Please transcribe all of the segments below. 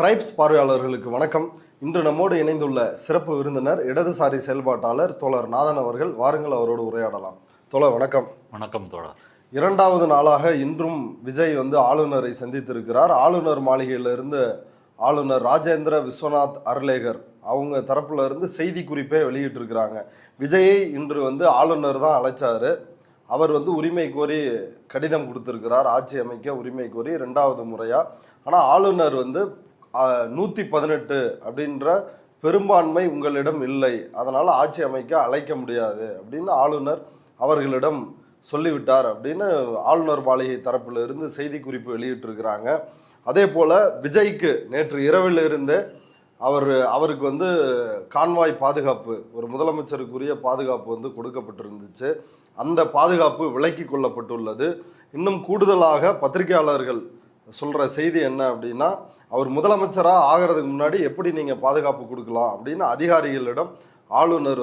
Tribes பார்வையாளர்களுக்கு வணக்கம். இன்று நம்மோடு இணைந்துள்ள சிறப்பு விருந்தினர் இடதுசாரி செயல்பாட்டாளர் தோழர் நாதன் அவர்கள். வாருங்கள், அவரோடு உரையாடலாம். தோழர் வணக்கம். வணக்கம் தோழர். இரண்டாவது நாளாக இன்றும் விஜய் ஆளுநரை சந்தித்திருக்கிறார். ஆளுநர் மாளிகையிலிருந்து ஆளுநர் ராஜேந்திர விஸ்வநாத் அர்லேகர் அவங்க தரப்புல இருந்து செய்தி குறிப்பே வெளியிட்டிருக்கிறாங்க. விஜயை இன்று ஆளுநர் தான் அழைச்சாரு. அவர் உரிமை கோரி கடிதம் கொடுத்திருக்கிறார், ஆட்சி அமைக்க உரிமை கோரி இரண்டாவது முறையா. ஆனால் ஆளுநர் 118 அப்படின்ற பெரும்பான்மை உங்களிடம் இல்லை, அதனால ஆட்சி அமைக்க அழைக்க முடியாது அப்படின்னு ஆளுநர் அவர்களிடம் சொல்லிவிட்டார் அப்படின்னு ஆளுநர் மாளிகை தரப்புல இருந்து செய்தி குறிப்பு வெளியிட்டிருக்கிறாங்க. அதே போல விஜய்க்கு நேற்று இரவில் இருந்து அவருக்கு கான்வாய் பாதுகாப்பு, ஒரு முதலமைச்சருக்குரிய பாதுகாப்பு கொடுக்கப்பட்டிருந்துச்சு. அந்த பாதுகாப்பு விலக்கி கொள்ளப்பட்டுள்ளது. இன்னும் கூடுதலாக பத்திரிகையாளர்கள் சொல்ற செய்தி என்ன அப்படின்னா, அவர் முதலமைச்சராக ஆகிறதுக்கு முன்னாடி எப்படி நீங்கள் பாதுகாப்பு கொடுக்கலாம் அப்படின்னு அதிகாரிகளிடம் ஆளுநர்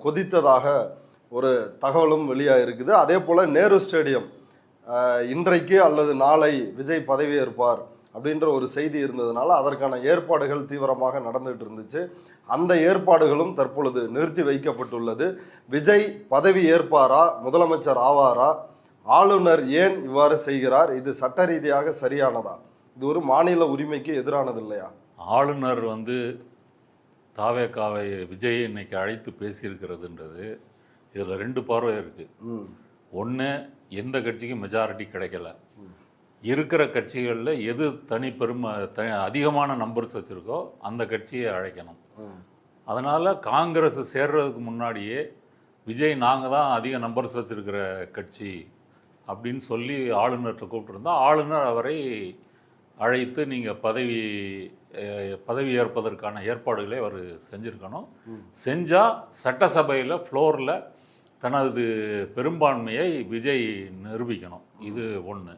கொதித்ததாக ஒரு தகவலும் வெளியாகிருக்குது. அதே போல் நேரு ஸ்டேடியம் இன்றைக்கு அல்லது நாளை விஜய் பதவியேற்பார் அப்படின்ற ஒரு செய்தி இருந்ததுனால அதற்கான ஏற்பாடுகள் தீவிரமாக நடந்துகிட்டு இருந்துச்சு. அந்த ஏற்பாடுகளும் தற்பொழுது நிறுத்தி வைக்கப்பட்டுள்ளது. விஜய் பதவி ஏற்பாரா, முதலமைச்சர் ஆவாரா, ஆளுநர் ஏன் இவ்வாறு செய்கிறார், இது சட்ட ரீதியாக சரியானதா, இது ஒரு மாநில உரிமைக்கு எதிரானது இல்லையா? ஆளுநர் தாவேகாவை விஜய் இன்னைக்கு அழைத்து பேசியிருக்கிறதுன்றது இதில் ரெண்டு பார்வை இருக்கு. ஒன்று, எந்த கட்சிக்கும் மெஜாரிட்டி கிடைக்கல, இருக்கிற கட்சிகளில் எது அதிகமான நம்பர்ஸ் வச்சுருக்கோ அந்த கட்சியை அழைக்கணும். அதனால் காங்கிரஸ் சேர்றதுக்கு முன்னாடியே விஜய் நாங்கள் தான் அதிக நம்பர்ஸ் வச்சுருக்கிற கட்சி அப்படின்னு சொல்லி ஆளுநர்கிட்ட கூப்பிட்டுருந்தா ஆளுநர் அவரை அழைத்து நீங்கள் பதவி ஏற்பதற்கான ஏற்பாடுகளை அவர் செஞ்சுருக்கணும். செஞ்சால் சட்டசபையில் ஃப்ளோரில் தனது பெரும்பான்மையை விஜய் நிரூபிக்கணும். இது ஒன்று.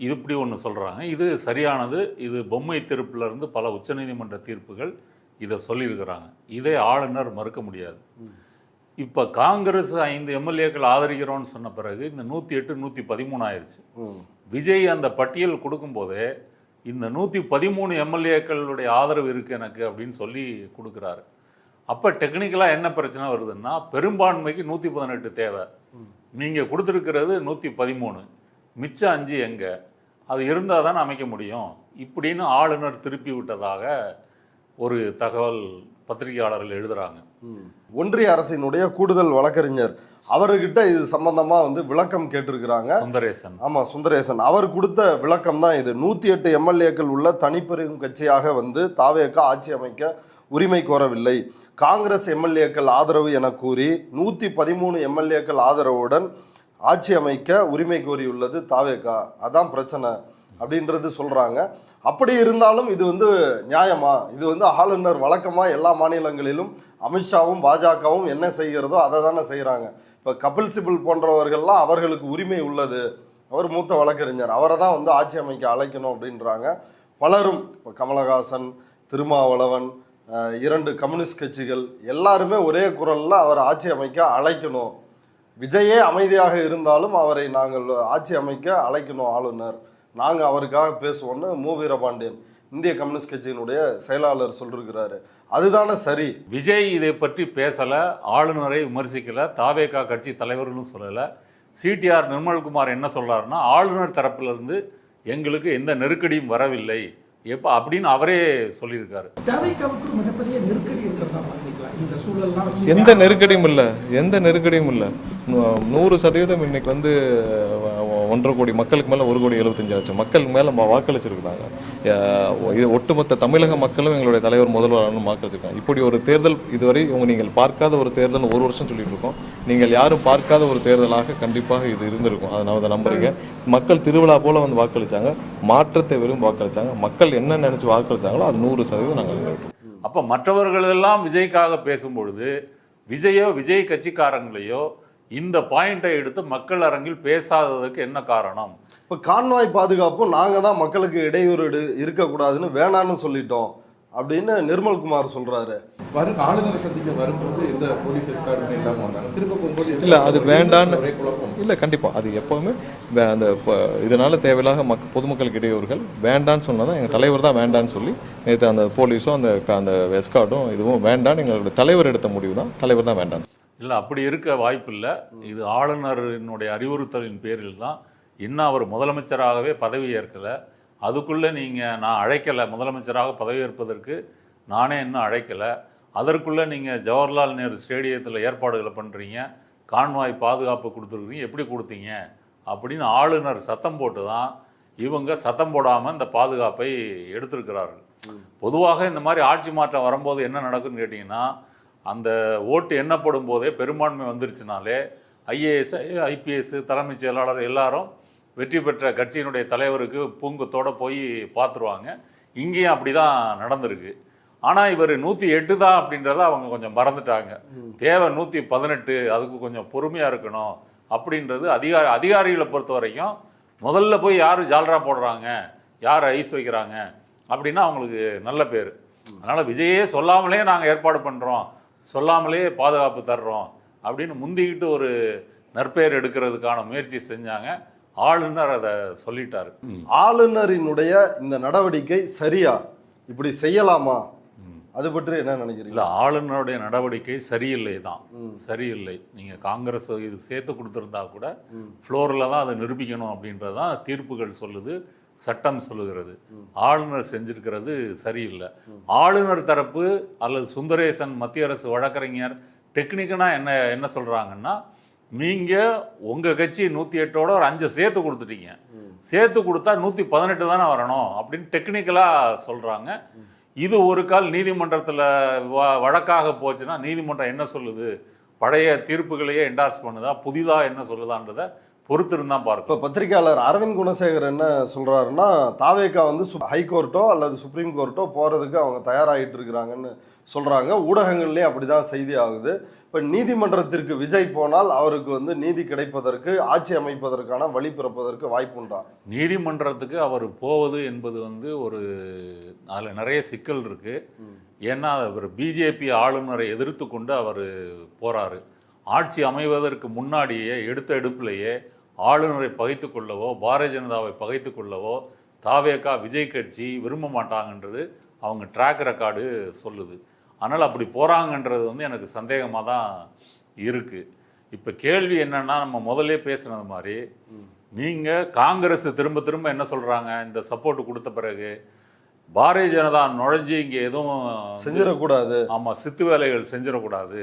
இது இப்படி ஒன்று சொல்கிறாங்க, இது சரியானது. இது பொம்மை தீர்ப்பிலிருந்து பல உச்சநீதிமன்ற தீர்ப்புகள் இதை சொல்லியிருக்கிறாங்க. இதை ஆளுநர் மறுக்க முடியாது. இப்போ காங்கிரஸ் 5 எம்எல்ஏக்கள் ஆதரிக்கிறோன்னு சொன்ன பிறகு இந்த 108 113 ஆயிடுச்சு. விஜய் அந்த பட்டியல் கொடுக்கும்போதே இந்த 113 எம்எல்ஏக்களுடைய ஆதரவு இருக்குது எனக்கு அப்படின்னு சொல்லி கொடுக்குறாரு. அப்போ டெக்னிக்கலாக என்ன பிரச்சனை வருதுன்னா, பெரும்பான்மைக்கு 118 தேவை, நீங்கள் கொடுத்துருக்கிறது 113, மிச்சம் 5 எங்கே, அது இருந்தால் தான் அமைக்க முடியும் இப்படின்னு ஆளுநர் திருப்பி விட்டதாக ஒரு தகவல் பத்திரிகையாளர்கள் எழுதுறாங்க. ஒன்றிய அரசினுடைய கூடுதல் வழக்கறிஞர் அவர்கிட்ட இது சம்பந்தமா விளக்கம் கேட்டிருக்கிறாங்க. சுந்தரேசன். ஆமா, சுந்தரேசன். அவர் கொடுத்த விளக்கம் தான் இது. 108 எம்எல்ஏக்கள் உள்ள தனிப்பெரும் கட்சியாக தாவேகா ஆட்சி அமைக்க உரிமை கோரவில்லை. காங்கிரஸ் எம்எல்ஏக்கள் ஆதரவு என கூறி 113 எம்எல்ஏக்கள் ஆதரவுடன் ஆட்சி அமைக்க உரிமை கோரியுள்ளது தாவேகா. அதான் பிரச்சனை அப்படின்றது சொல்றாங்க. அப்படி இருந்தாலும் இது நியாயமா? இது ஆளுநர் வழக்கமா எல்லா மாநிலங்களிலும் அமித்ஷாவும் பாஜகவும் என்ன செய்கிறதோ அதை தானே செய்கிறாங்க. இப்போ கபில் சிபல் போன்றவர்கள்லாம் அவர்களுக்கு உரிமை உள்ளது, அவர் மூத்த வழக்கறிஞர், அவரை தான் ஆட்சி அமைக்க அழைக்கணும் அப்படின்றாங்க. பலரும் இப்போ கமலஹாசன், திருமாவளவன், 2 கம்யூனிஸ்ட் கட்சிகள் எல்லாருமே ஒரே குரலில் அவர் ஆட்சி அமைக்க அழைக்கணும். விஜயே அமைதியாக இருந்தாலும் அவரை நாங்கள் ஆட்சி அமைக்க அழைக்கணும் ஆளுநர், நாங்கள் அவருக்காக பேசுவோன்னு மு. வீரபாண்டியன் இந்திய கம்யூனிஸ்ட் கட்சியினுடைய செயலாளர் சொல்லிருக்கிறாரு. அதுதானே சரி. விஜய் இதை பற்றி பேசலை, ஆளுநரை விமர்சிக்கலை, தாவேகா கட்சி தலைவர்களும் சொல்லலை. சிடிஆர் நிர்மல்குமார் என்ன சொல்றாருன்னா, ஆளுநர் தரப்பிலிருந்து எங்களுக்கு எந்த நெருக்கடியும் வரவில்லை எப்போ அப்படின்னு அவரே சொல்லியிருக்காரு. எந்த நெருக்கடியும் இல்லை, எந்த நெருக்கடியும் இல்லை. 100% இன்னைக்கு 1.5 கோடி மக்களுக்கு மேலே 1,75,00,000 மக்களுக்கு மேலே வாக்களிச்சிருக்கிறாங்க. ஒட்டுமொத்த தமிழக மக்களும் எங்களுடைய தலைவர் முதல்வரான வாக்களிச்சிருக்காங்க. இப்படி ஒரு தேர்தல் இதுவரை நீங்கள் பார்க்காத ஒரு தேர்தல் 1 வருஷம் சொல்லிட்டு இருக்கோம். நீங்கள் யாரும் பார்க்காத ஒரு தேர்தலாக கண்டிப்பாக இது இருந்திருக்கும். அதனால தான் நம்புறீங்க. மக்கள் திருவிழா போல வாக்களிச்சாங்க, மாற்றத்தை விரும்பி வாக்களிச்சாங்க. மக்கள் என்ன நினைச்சு வாக்களிச்சாங்களோ அது 100% நாங்கள். அப்போ மற்றவர்கள் எல்லாம் விஜய்க்காக பேசும்பொழுது விஜய் கட்சிக்காரங்களையோ இந்த பாயிண்டை எடுத்து மக்கள் அரங்கில் பேசாததுக்கு என்ன காரணம்? இப்போ கான்வாய் பாதுகாப்பு நாங்கள் தான் மக்களுக்கு இடையூறு இருக்கக்கூடாதுன்னு வேணான்னு சொல்லிட்டோம். அப்படின்னு நிர்மல்குமார் சொல்றாரு. ஆளுநரை சந்திக்க வரும்போது எந்த போலீஸ் எஸ்கார்டுமே இல்லாமல் வந்தாங்க, திரும்ப போகும்போது இல்லை அது வேண்டான்னு ஒரே குழப்பம். இல்லை கண்டிப்பாக அது எப்போவுமே அந்த இதனால் தேவையில்லாத பொதுமக்களுக்கு இடையூறுகள் வேண்டான்னு சொன்னால் தான் எங்கள் தலைவர் தான் வேண்டான்னு சொல்லி நேற்று அந்த போலீஸும் அந்த எஸ்கார்டும் இதுவும் வேண்டான்னு எங்களுடைய தலைவர் எடுத்த முடிவு தான், தலைவர் தான் வேண்டாம். இல்லை அப்படி இருக்க வாய்ப்பு இல்லை. இது ஆளுநரினுடைய அறிவுறுத்தலின் பேரில் தான். இன்னும் அவர் முதலமைச்சராகவே பதவி ஏற்கலை. அதுக்குள்ளே நீங்கள் நான் அழைக்கலை, முதலமைச்சராக பதவியேற்பதற்கு நானே இன்னும் அழைக்கலை, அதற்குள்ளே நீங்கள் ஜவஹர்லால் நேரு ஸ்டேடியத்தில் ஏற்பாடுகளை பண்ணுறீங்க, கான்வாய் பாதுகாப்பு கொடுத்துருக்குறீங்க, எப்படி கொடுத்தீங்க அப்படின்னு ஆளுநர் சத்தம் போட்டு தான் இவங்க சத்தம் போடாமல் இந்த பாதுகாப்பை எடுத்திருக்கிறார்கள். பொதுவாக இந்த மாதிரி ஆட்சி மாற்றம் வரும்போது என்ன நடக்குன்னு கேட்டிங்கன்னா, அந்த ஓட்டு எண்ணப்படும் போதே பெரும்பான்மை வந்துருச்சுனாலே ஐஏஎஸ் ஐபிஎஸ் தலைமைச் செயலாளர் எல்லாரும் வெற்றி பெற்ற கட்சியினுடைய தலைவருக்கு பூங்கத்தோடு போய் பார்த்துருவாங்க. இங்கேயும் அப்படி தான் நடந்திருக்கு. ஆனால் இவர் 108 தான் அப்படின்றத அவங்க கொஞ்சம் மறந்துட்டாங்க. தேவை 118, அதுக்கு கொஞ்சம் பொறுமையாக இருக்கணும் அப்படின்றது அதிகாரிகளை பொறுத்த வரைக்கும் முதல்ல போய் யார் ஜால்ரா போடுறாங்க, யார் ஐஸ் வைக்கிறாங்க அப்படின்னா அவங்களுக்கு நல்ல பேர். அதனால் விஜயே சொல்லாமலே நாங்கள் ஏற்பாடு பண்ணுறோம், சொல்லாமலே பாதுகாப்பு தர்றோம் அப்படின்னு முந்திக்கிட்டு ஒரு நற்பெயர் எடுக்கிறதுக்கான முயற்சி செஞ்சாங்க. ஆளுநர் அதை சொல்லிட்டாரு. ஆளுநரினுடைய இந்த நடவடிக்கை சரியா, இப்படி செய்யலாமா, அது பற்றி என்ன நினைக்கிறீங்க? இல்லை, ஆளுநருடைய நடவடிக்கை சரியில்லை தான், சரியில்லை. நீங்கள் காங்கிரஸ் இது சேர்த்து கொடுத்துருந்தா கூட ஃப்ளோரில் தான் அதை நிரூபிக்கணும் அப்படின்றதான் தீர்ப்புகள் சொல்லுது, சட்டம் சொல்லுகிறது. ஆளுநர் செஞ்சிருக்கிறது சரியில்லை. ஆளுநர் தரப்பு அல்லது சுந்தரேசன் மத்திய அரசு வழக்கறிஞர் டெக்னிக்கனாக என்ன சொல்கிறாங்கன்னா, நீங்கள் உங்கள் கட்சி 108ஓட ஒரு 5 சேர்த்து கொடுத்துட்டீங்க, சேர்த்து கொடுத்தா 118 தானே வரணும் அப்படின்னு டெக்னிக்கலாக சொல்கிறாங்க. இது ஒரு கால் நீதிமன்றத்தில் வழக்காக போச்சுன்னா நீதிமன்றம் என்ன சொல்லுது, பழைய தீர்ப்புகளையே என்டார்ஸ் பண்ணுதா, புதிதாக என்ன சொல்லுதான்றதை பொறுத்திருந்தான் பார்க்கும். இப்போ பத்திரிகையாளர் அரவிந்த் குணசேகர் என்ன சொல்கிறாருன்னா, தாவேகா வந்து ஹைகோர்ட்டோ அல்லது சுப்ரீம் கோர்ட்டோ போகிறதுக்கு அவங்க தயாராகிட்டு இருக்கிறாங்கன்னு சொல்கிறாங்க. ஊடகங்கள்லேயும் அப்படி தான் செய்தி ஆகுது. இப்போ நீதிமன்றத்திற்கு விஜய் போனால் அவருக்கு வந்து நீதி கிடைப்பதற்கு, ஆட்சி அமைப்பதற்கான வழி பிறப்பதற்கு வாய்ப்புண்டா? நீதிமன்றத்துக்கு அவர் போவது என்பது வந்து ஒரு அதில் நிறைய சிக்கல் இருக்குது. ஏன்னா அவர் பிஜேபி ஆளுநரை எதிர்த்து கொண்டு அவர் போகிறாரு. ஆட்சி அமைவதற்கு முன்னாடியே எடுத்த எடுப்பிலேயே ஆளுநரை பகைத்து கொள்ளவோ பாரதிய ஜனதாவை பகைத்து கொள்ளவோ தாவேகா விஜய் கட்சி விரும்ப மாட்டாங்கன்றது அவங்க ட்ராக் ரெக்கார்டு சொல்லுது. அதனால் அப்படி போகிறாங்கன்றது வந்து எனக்கு சந்தேகமாக தான் இருக்குது. இப்போ கேள்வி என்னென்னா, நம்ம முதல்ல பேசுனது மாதிரி நீங்கள் காங்கிரஸ் திரும்ப திரும்ப என்ன சொல்கிறாங்க, இந்த சப்போர்ட் கொடுத்த பிறகு பாரதிய ஜனதா நுழைஞ்சு இங்கே எதுவும் செஞ்சிடக்கூடாது, ஆமாம் சித்து வேலைகள் செஞ்சிடக்கூடாது,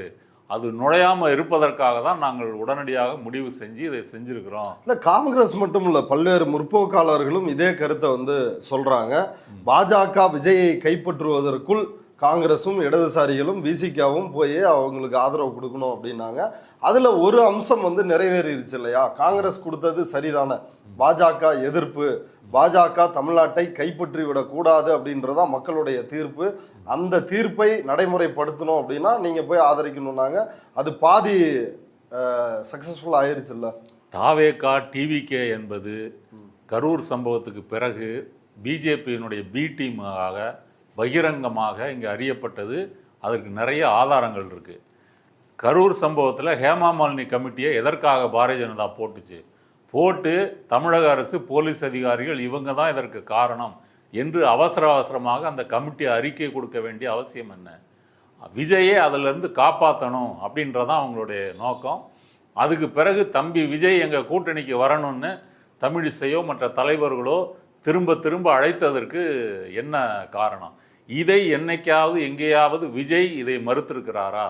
அது நுழையாமல் இருப்பதற்காக தான் நாங்கள் உடனடியாக முடிவு செஞ்சு இதை செஞ்சுருக்கிறோம். இல்லை, காங்கிரஸ் மட்டும் இல்லை, பல்வேறு முற்போக்காளர்களும் இதே கருத்தை வந்து சொல்கிறாங்க. பாஜக விஜயை கைப்பற்றுவதற்குள் காங்கிரஸும் இடதுசாரிகளும் விசிகாவும் போய் அவங்களுக்கு ஆதரவு கொடுக்கணும் அப்படின்னாங்க. அதில் ஒரு அம்சம் வந்து நிறைவேறிடுச்சு இல்லையா? காங்கிரஸ் கொடுத்தது சரிதானே, பாஜக எதிர்ப்பு, பாஜக தமிழ்நாட்டை கைப்பற்றி விடக்கூடாது அப்படின்றதான் மக்களுடைய தீர்ப்பு. அந்த தீர்ப்பை நடைமுறைப்படுத்தணும் அப்படின்னா நீங்கள் போய் ஆதரிக்கணும்னாங்க. அது பாதி சக்ஸஸ்ஃபுல் ஆயிருச்சுல்ல. தாவேகா டிவிகே என்பது கரூர் சம்பவத்துக்கு பிறகு பிஜேபியினுடைய பி டீமாக பகிரங்கமாக இங்கே அறியப்பட்டது. அதற்கு நிறைய ஆதாரங்கள் இருக்குது. கரூர் சம்பவத்தில் ஹேமா மாலினி கமிட்டியை எதற்காக பாரதிய ஜனதா போட்டு தமிழக அரசு போலீஸ் அதிகாரிகள் இவங்க தான் இதற்கு காரணம் என்று அவசரமாக அந்த கமிட்டி அறிக்கை கொடுக்க வேண்டிய அவசியம் என்ன? விஜயை அதிலிருந்து காப்பாற்றணும் அப்படின்றதான் அவங்களுடைய நோக்கம். அதுக்கு பிறகு தம்பி விஜய் எங்கள் கூட்டணிக்கு வரணும்னு தமிழிசையோ மற்ற தலைவர்களோ திரும்ப அழைத்ததற்கு என்ன காரணம்? இதை என்னைக்காவது எங்கேயாவது விஜய் இதை மறுத்திருக்கிறாரா?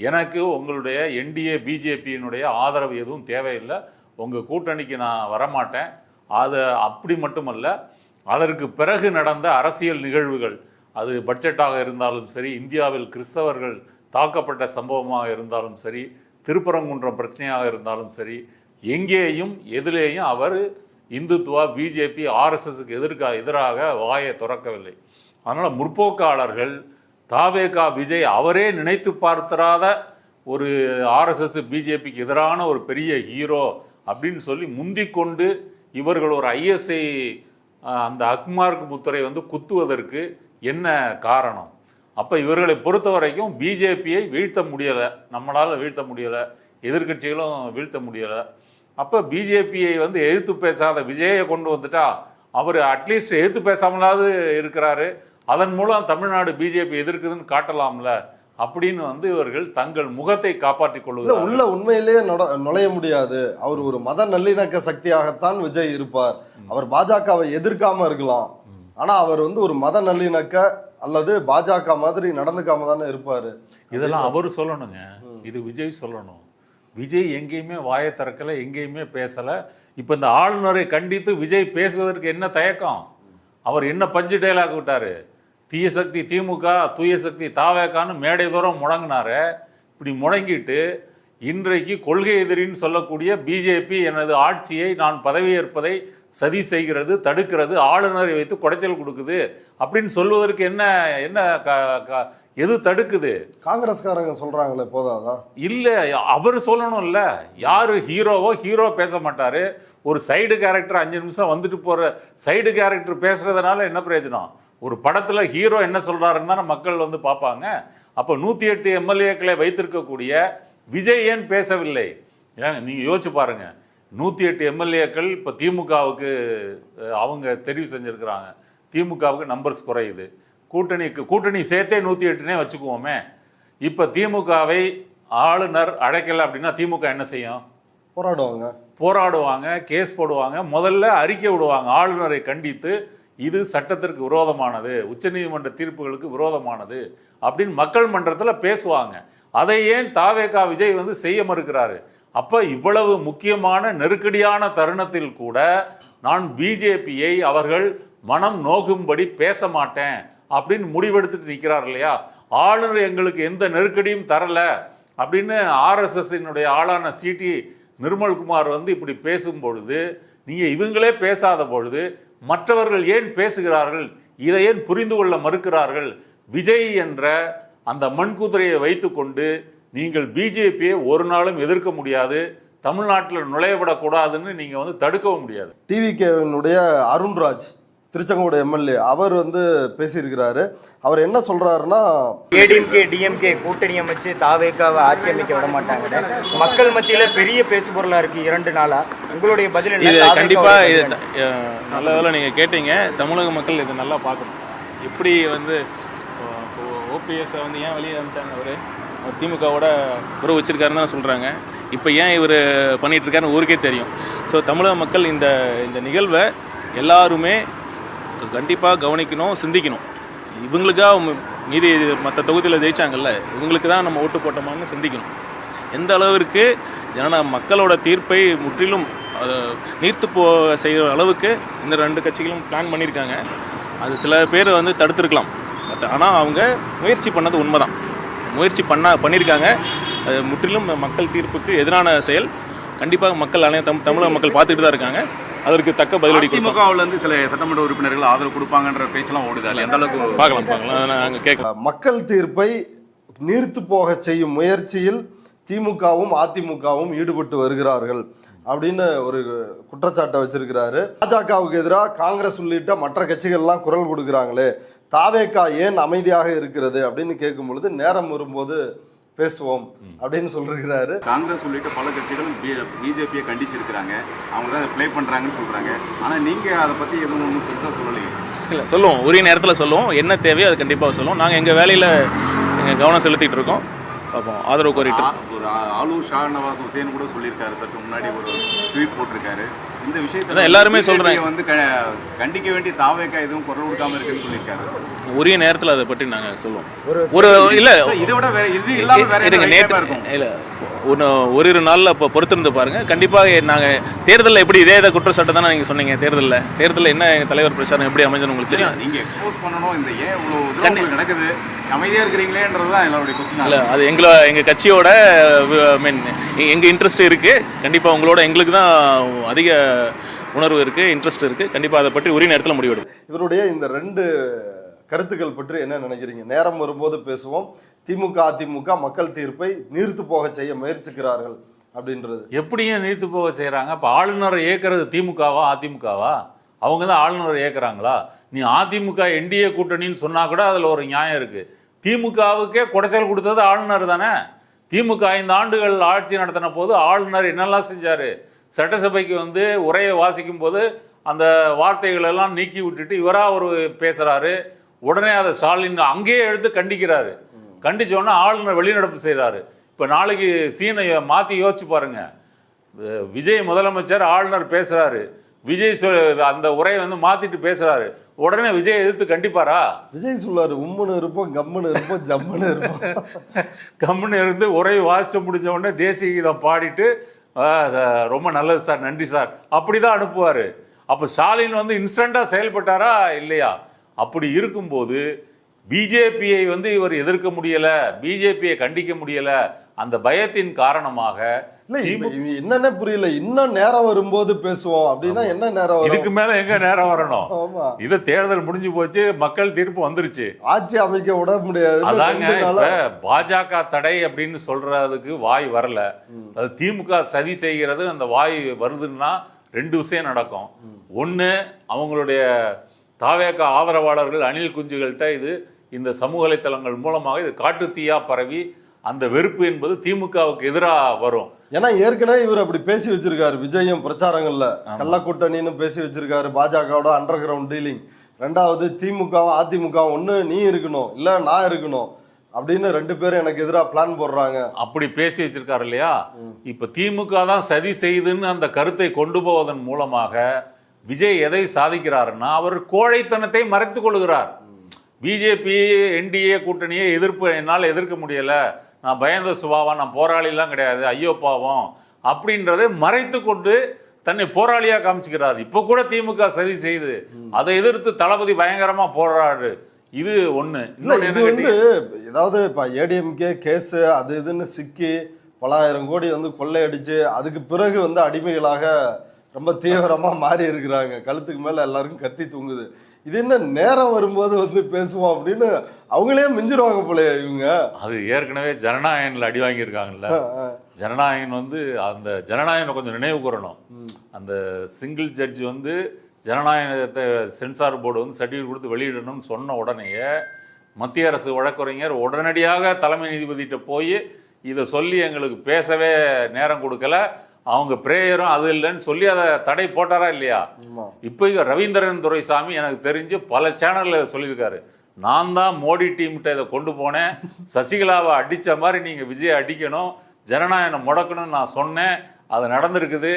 எனக்கு உங்களுடைய என்டிஏ பிஜேபியினுடைய ஆதரவு எதுவும் தேவையில்லை, உங்கள் கூட்டணிக்கு நான் வரமாட்டேன். அது அப்படி மட்டுமல்ல, அதற்கு பிறகு நடந்த அரசியல் நிகழ்வுகள், அது பட்ஜெட்டாக இருந்தாலும் சரி, இந்தியாவில் கிறிஸ்தவர்கள் தாக்கப்பட்ட சம்பவமாக இருந்தாலும் சரி, திருப்பரங்குன்றம் பிரச்சனையாக இருந்தாலும் சரி, எங்கேயும் எதிலேயும் அவர் இந்துத்துவா பிஜேபி ஆர்எஸ்எஸ்க்கு எதிராக வாயை திறக்கவில்லை. அதனால் முற்போக்காளர்கள் தாவேகா விஜய் அவரே நினைத்து பார்த்திராத ஒரு ஆர்எஸ்எஸ் பிஜேபிக்கு எதிரான ஒரு பெரிய ஹீரோ அப்படின்னு சொல்லி முந்திக்கொண்டு இவர்கள் ஒரு ஐஎஸ்ஐ அந்த அக்மார்க் முத்திரை வந்து குத்துவதற்கு என்ன காரணம்? அப்போ இவர்களை பொறுத்த வரைக்கும் பிஜேபியை வீழ்த்த முடியலை, நம்மளால் வீழ்த்த முடியலை, எதிர்க்கட்சிகளும் வீழ்த்த முடியலை. அப்போ பிஜேபியை வந்து எதிர்த்து பேசாத விஜயை கொண்டு வந்துட்டா அவர் அட்லீஸ்ட் எதிர்த்து பேசாமலாவது இருக்கிறாரு, அதன் மூலம் தமிழ்நாடு பிஜேபி எதிர்க்குதுன்னு காட்டலாம்ல அப்படின்னு வந்து இவர்கள் தங்கள் முகத்தை காப்பாற்றிக் கொள்ளுகிறார். உள்ள உண்மையிலேயே நுழைய முடியாது. அவர் ஒரு மத நல்லிணக்க சக்தியாகத்தான் விஜய் இருப்பார். அவர் பாஜகவை எதிர்க்காம இருக்கலாம், ஆனா அவர் வந்து ஒரு மத நல்லிணக்க அல்லது பாஜக மாதிரி நடந்துக்காம தானே இருப்பாரு. இதெல்லாம் அவர் சொல்லணுங்க, இது விஜய் சொல்லணும். விஜய் எங்கேயுமே வாயை திறக்கல, எங்கேயுமே பேசல. இப்ப இந்த ஆளுநரை கண்டித்து விஜய் பேசுவதற்கு என்ன தயக்கம்? அவர் என்ன பஞ்சு டைலாக் விட்டாரு? தீய சக்தி திமுக, தூய சக்தி தாவேக்கான்னு மேடை தூரம் முழங்கினாரு. இப்படி முழங்கிட்டு இன்றைக்கு கொள்கை எதிரின்னு சொல்லக்கூடிய பிஜேபி எனது ஆட்சியை நான் பதவியேற்பதை சதி செய்கிறது, தடுக்கிறது, ஆளுநரை வைத்து குடைச்சல் கொடுக்குது அப்படின்னு சொல்வதற்கு என்ன என்ன எது தடுக்குது? காங்கிரஸ்காரங்க சொல்றாங்களே போதாதான்? இல்ல, அவர் சொல்லணும்ல. யாரு ஹீரோவோ, ஹீரோ பேச மாட்டாரு. ஒரு சைடு கேரக்டர் 5 நிமிஷம் வந்துட்டு போற சைடு கேரக்டர் பேசுறதுனால என்ன பிரயோஜனம்? ஒரு படத்துல ஹீரோ என்ன சொல்றாருன்னு தானே மக்கள் வந்து பார்ப்பாங்க. அப்ப 108 எம்எல்ஏக்களை வைத்திருக்கக்கூடிய விஜய் ஏன் பேசவில்லை? ஏன் நீங்க யோசிச்சு பாருங்க. 108 எம்எல்ஏக்கள் இப்ப திமுகவுக்கு அவங்க தெரிவு செஞ்சிருக்கிறாங்க. திமுகவுக்கு நம்பர்ஸ் குறையுது. கூட்டணி சேர்த்தே 108னே வச்சுக்குவோமே. இப்ப திமுகவை ஆளுநர் அழைக்கல அப்படின்னா திமுக என்ன செய்யும்? போராடுவாங்க, கேஸ் போடுவாங்க, முதல்ல அறிக்கை விடுவாங்க ஆளுநரை கண்டித்து. இது சட்டத்திற்கு விரோதமானது, உச்சநீதிமன்ற தீர்ப்புகளுக்கு விரோதமானது அப்படின்னு மக்கள் மன்றத்தில் பேசுவாங்க. அதை ஏன் தாவேகா விஜய் வந்து செய்ய மறுக்கிறாரு? அப்ப இவ்வளவு முக்கியமான நெருக்கடியான தருணத்தில் கூட நான் பிஜேபியை அவர்கள் மனம் நோகும்படி பேச மாட்டேன் அப்படின்னு முடிவெடுத்துட்டு நிற்கிறார் இல்லையா? ஆளுநர் எங்களுக்கு எந்த நெருக்கடியும் தரல அப்படின்னு RSS ஆளான சிடி நிர்மல்குமார் வந்து இப்படி பேசும் பொழுது, நீங்க இவங்களே பேசாத பொழுது மற்றவர்கள் ஏன் பேசுகிறார்கள்? இதை ஏன் புரிந்து கொள்ள மறுக்கிறார்கள்? விஜய் என்ற அந்த மண்குதிரையை வைத்துக்கொண்டு நீங்கள் பிஜேபியை ஒரு நாளும் எதிர்க்க முடியாது, தமிழ்நாட்டில் நுழையவிடக்கூடாதுன்னு நீங்க வந்து தடுக்கவும் முடியாது. டிவிகேவினுடைய அருண்ராஜ், திருச்செங்கோடு எம்எல்ஏ, அவர் வந்து பேசியிருக்கிறாரு. அவர் என்ன சொல்றாருன்னா, ஏடிஎம்கே டிஎம்கே கூட்டணி அமைச்சு தாவேக்காவை ஆட்சி அமைக்க விட மாட்டாங்க. மக்கள் மத்தியில பெரிய பேசுபொருளா இருக்கு 2 நாளா. உங்களுடைய பதில் இது கண்டிப்பா இது நல்ல வேலை நீங்க கேட்டீங்க. தமிழக மக்கள் இதை நல்லா பார்க்கணும். எப்படி வந்து OPS வந்து ஏன் வெளியே அனுப்பிச்சாங்க? அவர் திமுகவோட உறவு வச்சிருக்காருன்னு தான் சொல்றாங்க. இப்போ ஏன் இவர் பண்ணிட்டு இருக்காருன்னு ஊருக்கே தெரியும். ஸோ தமிழக மக்கள் இந்த இந்த நிகழ்வை எல்லாருமே கண்டிப்பாக கவனிக்கணும், சிந்திக்கணும். இவங்களுக்காக மீதி மற்ற தொகுதியில் ஜெயிச்சாங்கல்ல, இவங்களுக்கு தான் நம்ம ஓட்டு போட்டோமான்னு சிந்திக்கணும். எந்த அளவிற்கு மக்களோட தீர்ப்பை முற்றிலும் நீர்த்து செய்கிற அளவுக்கு இந்த 2 கட்சிகளும் பிளான் பண்ணியிருக்காங்க. அது சில பேர் வந்து தடுத்துருக்கலாம். பட் ஆனால் அவங்க முயற்சி பண்ணது உண்மைதான். முயற்சி பண்ணியிருக்காங்க. அது முற்றிலும் மக்கள் தீர்ப்புக்கு எதிரான செயல். கண்டிப்பாக மக்கள் தமிழக மக்கள் பார்த்துட்டு தான் இருக்காங்க. அதற்கு தக்க பதிலடி. திமுகவில் இருந்து சில சட்டமன்ற உறுப்பினர்கள் ஆதரவு கொடுப்பாங்கன்ற பேச்செல்லாம் ஓடுது. எந்த அளவுக்கு பார்க்கலாம் நாங்கள் கேட்கலாம். மக்கள் தீர்ப்பை நீர்த்து போக செய்யும் முயற்சியில் திமுகவும் அதிமுகவும் ஈடுபட்டு வருகிறார்கள் அப்படின்னு ஒரு குற்றச்சாட்டை வச்சிருக்கிறாரு. பாஜகவுக்கு எதிராக காங்கிரஸ் உள்ளிட்ட மற்ற கட்சிகள்லாம் குரல் கொடுக்குறாங்களே, தாவேகா ஏன் அமைதியாக இருக்கிறது அப்படின்னு கேட்கும் பொழுது நேரம் வரும்போது பேசுவோம் அப்படின்னு சொல்லிருக்கிறாரு. காங்கிரஸ் உள்ளிட்ட பல கட்சிகள் பிஜேபியை கண்டிச்சிருக்கிறாங்க, அவங்க தான் ப்ளே பண்றாங்கன்னு சொல்றாங்க. ஆனா நீங்க அதை பத்தி எதுவும் ஒன்றும் பெருசாக சொல்லலையே. இல்லை, சொல்லுவோம், உரிய நேரத்தில் சொல்லுவோம். என்ன தேவையோ அது கண்டிப்பாக சொல்லுவோம். நாங்கள் எங்கள் வேலையில் எங்கள் கவனம் செலுத்திட்டு இருக்கோம். பார்ப்போம், ஆதரவு கோரிட்டு. ஒரு ஆலூர் ஷாநவாஸ் ஹுசேன் கூட சொல்லியிருக்காரு, சற்று முன்னாடி ஒரு ட்வீட் போட்டிருக்காரு. இந்த விஷயத்தை எல்லாருமே சொல்றாங்க, வந்து கண்டிக்க வேண்டிய தாவேகா எதுவும் குரல் கொடுக்காம இருக்குன்னு சொல்லியிருக்காரு. உரிய நேரத்தில் அதை பற்றி நாங்கள் சொல்லுவோம். ஒரு இல்லை, இதை விட வேற இது இல்லாமல் வேற நேற்று இருக்கும். இல்லை, ஒரு நாளில் இப்போ பொறுத்திருந்து பாருங்க. கண்டிப்பாக நாங்கள் தேர்தலில் எப்படி இதே குற்றச்சாட்டு தானே நீங்கள் சொன்னீங்க. தேர்தலில் என்ன தலைவர் பிரச்சாரம் எப்படி அமைஞ்சது உங்களுக்கு தெரியும். நீங்கள் எக்ஸ்போஸ் பண்ணணும். இந்த ஏன் இவ்வளோ நடக்குது, அமைதியாக இருக்கிறீங்களேன்றது தான் எல்லாருடைய கொஸ்டின். இல்லை, அது எங்கள் கட்சியோட மீன் எங்கள் இன்ட்ரெஸ்ட் இருக்குது. கண்டிப்பாக உங்களோட எங்களுக்கு தான் அதிக உணர்வு இருக்குது, இன்ட்ரெஸ்ட் இருக்குது. கண்டிப்பாக அதை பற்றி உரிய நேரத்தில் முடிவெடும். இவருடைய இந்த 2 கருத்துக்கள் பற்றி என்ன நினைக்கிறீங்க? நேரம் வரும்போது பேசுவோம். திமுக அதிமுக மக்கள் தீர்ப்பை நீர்த்து போக செய்ய முயற்சிக்கிறார்கள் அப்படின்றது. எப்படியும் நீர்த்து போக செய்யறாங்க. இப்ப ஆளுநரை ஏற்கிறது திமுகவா அதிமுகவா? அவங்க தான் ஆளுநர் ஏற்கிறாங்களா? நீ அதிமுக என்டிஏ கூட்டணின்னு சொன்னா கூட அதில் ஒரு நியாயம் இருக்கு. திமுகவுக்கே குடைச்சல் கொடுத்தது ஆளுநர் தானே. திமுக 5 ஆண்டுகள் ஆட்சி நடத்தின போது ஆளுநர் என்னெல்லாம் செஞ்சாரு? சட்டசபைக்கு வந்து உரையை வாசிக்கும் போது அந்த வார்த்தைகள் எல்லாம் நீக்கி விட்டுட்டு இவரா ஒரு பேசுறாரு. உடனே அதை ஸ்டாலின் அங்கேயே எடுத்து கண்டிக்கிறாரு. கண்டிச்சோன்னா ஆளுநர் வெளிநடப்பு செய்கிறாரு. இப்போ நாளைக்கு சீனை மாற்றி யோசிச்சு பாருங்க. விஜய் முதலமைச்சர், ஆளுநர் பேசுறாரு, விஜய் அந்த உரையை வந்து மாத்திட்டு பேசுறாரு, உடனே விஜய் எதிர்த்து கண்டிப்பாரா? விஜய் சொல்லாரு, உம்முன்னு இருப்போம், கம்முன்னு இருப்போம், ஜம்முன்னு இருப்போம். கம்முன்னு இருந்து உரையை வாசிச்சு முடிஞ்ச உடனே தேசிய கீதம் பாடிட்டு ரொம்ப நல்லது சார், நன்றி சார், அப்படிதான் அனுப்புவாரு. அப்போ ஸ்டாலின் வந்து இன்ஸ்டண்டா செயல்பட்டாரா இல்லையா? அப்படி இருக்கும்போது பிஜேபியை வந்து இவர் எதிர்க்க முடியல, பிஜேபியை கண்டிக்க முடியல, அந்த பயத்தின் காரணமாக என்னன்னு புரியல. இன்னும் நேரம் வரும்போது பேசுவோம் அப்படின்னா என்ன நேரம் வரும்? இதுக்கு மேல எங்க நேரம் வரணும்? இது தேர்தல் முடிஞ்சு போச்சு, மக்கள் தீர்ப்பு வந்துருச்சு, ஆட்சி அமைக்க விட முடியாது. அதாங்க இப்ப பாஜக தடை அப்படின்னு சொல்றதுக்கு வாய் வரல. அது திமுக சதி செய்கிறது அந்த வாய் வருதுன்னா 2 விஷயம் நடக்கும். ஒண்ணு, அவங்களுடைய தாவேக ஆதரவாளர்கள் அணில் குஞ்சுகள்கிட்ட இது இந்த சமூக வலைத்தளங்கள் மூலமாக இது காட்டுத்தீயா பரவி அந்த வெறுப்பு என்பது திமுகவுக்கு எதிராக வரும். ஏன்னா ஏற்கனவே இவர் அப்படி பேசி வச்சிருக்காரு. விஜயம் பிரச்சாரங்கள்ல கள்ள கூட்டணின்னு பேசி வச்சிருக்காரு. பாஜகவோட அண்டர் கிரவுண்ட் டீலிங். 2வது திமுகவும் அதிமுகவும் ஒண்ணு நீ இருக்கணும் இல்ல நான் இருக்கணும் அப்படின்னு 2 பேரும் எனக்கு எதிராக பிளான் போடுறாங்க. அப்படி பேசி வச்சிருக்காரு இல்லையா? இப்ப திமுக தான் சதி செய்துன்னு அந்த கருத்தை கொண்டு போவதன் மூலமாக விஜய் எதை சாதிக்கிறாருன்னா அவர் கோழைத்தனத்தை மறைத்துக் கொள்கிறார். பிஜேபி என்டிஏ கூட்டணியை என்னால் எதிர்க்க முடியல, நான் பயந்த சுபாவா, நான் போராளிலாம் கிடையாது, ஐயோ பாவம் அப்படின்றதை மறைத்து கொண்டு தன்னை போராளியா காமிச்சுக்கிறார். இப்ப கூட திமுக சதி செய்து அதை எதிர்த்து தளபதி பயங்கரமா போராடு. இது ஒண்ணு. இது வந்து ஏதாவது இப்ப ஏடிஎம்கே கேஸ் அது இதுன்னு சிக்கி பல ஆயிரம் கோடி வந்து கொள்ளையடிச்சு அதுக்கு பிறகு வந்து அடிமைகளாக ரொம்ப தீவிரமா மாறி இருக்கிறாங்க. கழுத்துக்கு மேல எல்லாருக்கும் கத்தி தூங்குது. இது என்ன நேரம் வரும்போது வந்து பேசுவோம் அப்படின்னு அவங்களே மிஞ்சிருவாங்க போல இவங்க. அது ஏற்கனவே ஜனநாயகன்ல அடி வாங்கியிருக்காங்கல்ல. ஜனநாயகன் வந்து அந்த ஜனநாயகனை கொஞ்சம் நினைவு கூறணும். அந்த சிங்கிள் ஜட்ஜ் வந்து ஜனநாயகத்தை சென்சார் போர்டு வந்து சர்டிஃபிகேட் கொடுத்து வெளியிடணும்னு சொன்ன உடனேயே மத்திய அரசு வழக்கறிஞர் உடனடியாக தலைமை நீதிபதிகிட்ட போய் இதை சொல்லி எங்களுக்கு பேசவே நேரம் கொடுக்கல, அவங்க பிரேயரும் அது இல்லைன்னு சொல்லி அதை தடை போட்டாரா இல்லையா? இப்போ ரவீந்திரன் துரைசாமி எனக்கு தெரிஞ்சு பல சேனல்ல சொல்லியிருக்காரு, நான் தான் மோடி டீம்கிட்ட இதை கொண்டு போனேன், சசிகலாவை அடித்த மாதிரி நீங்கள் விஜய் அடிக்கணும், ஜனநாயகம் முடக்கணும்னு நான் சொன்னேன், அது நடந்திருக்குது,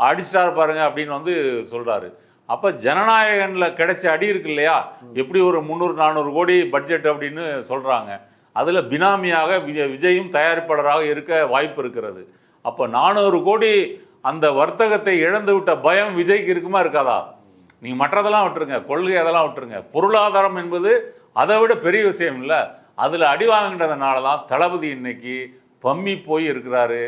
அடிச்சார் பாருங்க அப்படின்னு வந்து சொல்றாரு. அப்போ ஜனநாயகனில் கிடைச்ச அடி இருக்கு இல்லையா? எப்படி ஒரு 300-400 கோடி பட்ஜெட் அப்படின்னு சொல்றாங்க, அதில் பினாமியாக விஜயும் தயாரிப்பாளராக இருக்க வாய்ப்பு இருக்கிறது. அப்போ 400 கோடி அந்த வர்த்தகத்தை இழந்து விட்ட பயம் விஜய்க்கு இருக்குமா இருக்காதா? நீங்க மற்றதெல்லாம் விட்டுருங்க, கொள்கை அதெல்லாம் விட்டுருங்க, பொருளாதாரம் என்பது அதை விட பெரிய விஷயம் இல்லை. அதுல அடி வாங்கினதுனால தான் தளபதி இன்னைக்கு பம்மி போய் இருக்கிறாரு.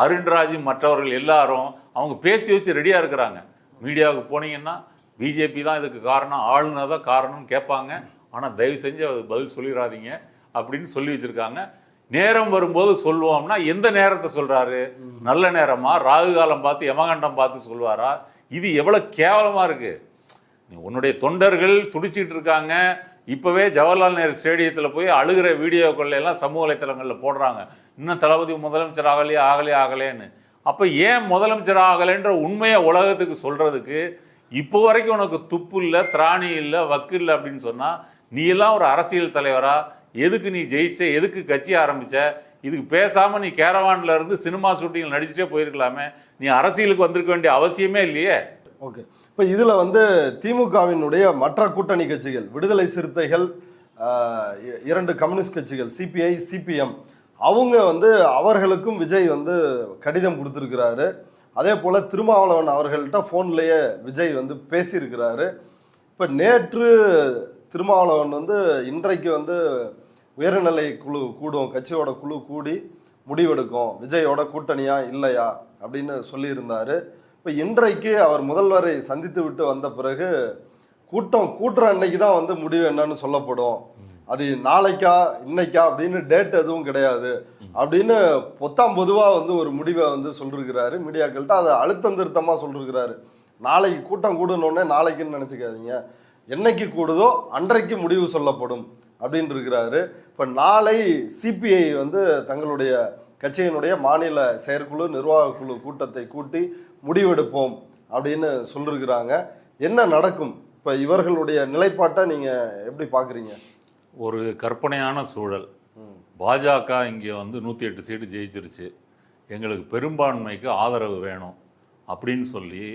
அருண்ராஜ் மற்றவர்கள் எல்லாரும் அவங்க பேசி வச்சு ரெடியா இருக்கிறாங்க. மீடியாவுக்கு போனீங்கன்னா பிஜேபி தான் இதுக்கு காரணம், ஆளுநர் தான் காரணம்னு கேட்பாங்க. ஆனா தயவு செஞ்சு பதில் சொல்லிடாதீங்க அப்படின்னு சொல்லி வச்சிருக்காங்க. நேரம் வரும்போது சொல்லுவோம்னா எந்த நேரத்தை சொல்றாரு? நல்ல நேரமா, ராகு காலம் பார்த்து யமகண்டம் பார்த்து சொல்வாரா? இது எவ்வளவு கேவலமா இருக்கு. உன்னுடைய தொண்டர்கள் துடிச்சிட்டு இருக்காங்க. இப்பவே ஜவஹர்லால் நேரு ஸ்டேடியத்துல போய் அழுகிற வீடியோக்கள் எல்லாம் சமூக வலைத்தளங்கள்ல போடுறாங்க, இன்னும் தளபதி முதலமைச்சர் ஆகலேன்னு. அப்ப ஏன் முதலமைச்சர் ஆகலைன்ற உண்மையை உலகத்துக்கு சொல்றதுக்கு இப்போ வரைக்கும் உனக்கு துப்பு இல்லை, திராணி இல்லை, வக்கு இல்லை அப்படின்னு சொன்னா நீ எல்லாம் ஒரு அரசியல் தலைவரா? எதுக்கு நீ ஜெயிச்ச? எதுக்கு கட்சி ஆரம்பிச்ச? இதுக்கு பேசாம நீ கேரவான்ல இருந்து சினிமா ஷூட்டிங் நடிச்சுட்டே போயிருக்கலாமே. நீ அரசியலுக்கு வந்திருக்க வேண்டிய அவசியமே இல்லையே. ஓகே, இப்போ இதுல வந்து திமுகவினுடைய மற்ற கூட்டணி கட்சிகள், விடுதலை சிறுத்தைகள், 2 கம்யூனிஸ்ட் கட்சிகள் சிபிஐ சிபிஎம், அவங்க வந்து அவர்களுக்கும் விஜய் வந்து கடிதம் கொடுத்துருக்கிறாரு. அதே போல திருமாவளவன் அவர்கள்ட்ட ஃபோன்லேயே விஜய் வந்து பேசியிருக்கிறாரு. இப்போ நேற்று திருமாவளவன் வந்து இன்றைக்கு வந்து உயர்நிலை குழு கூடும், கட்சியோட குழு கூடி முடிவெடுக்கும் விஜயோட கூட்டணியா இல்லையா அப்படின்னு சொல்லியிருந்தாரு. இப்போ இன்றைக்கு அவர் முதல்வரை சந்தித்து விட்டு வந்த பிறகு கூட்டுற அன்னைக்கு தான் வந்து முடிவு என்னன்னு சொல்லப்படும், அது நாளைக்கா இன்னைக்கா அப்படின்னு டேட் எதுவும் கிடையாது அப்படின்னு பொத்தாம் பொதுவாக வந்து ஒரு முடிவை வந்து சொல்லிருக்கிறாரு மீடியாக்கள்கிட்ட. அதை அழுத்தம் திருத்தமாக சொல்லிருக்கிறாரு. நாளைக்கு கூட்டம் கூடணுன்னே நாளைக்குன்னு நினச்சிக்காதீங்க, என்னைக்கு கூடுதோ அன்றைக்கு முடிவு சொல்லப்படும் அப்படின்னு இருக்கிறாரு. இப்போ நாளை சிபிஐ வந்து தங்களுடைய கட்சியினுடைய மாநில செயற்குழு நிர்வாக குழு கூட்டத்தை கூட்டி முடிவெடுப்போம் அப்படின்னு சொல்லியிருக்கிறாங்க. என்ன நடக்கும்? இப்போ இவர்களுடைய நிலைப்பாட்டை நீங்கள் எப்படி பார்க்குறீங்க? ஒரு கற்பனையான சூழல். பாஜக இங்கே வந்து 108 சீட்டு ஜெயிச்சிருச்சு, எங்களுக்கு பெரும்பான்மைக்கு ஆதரவு வேணும் அப்படின்னு சொல்லி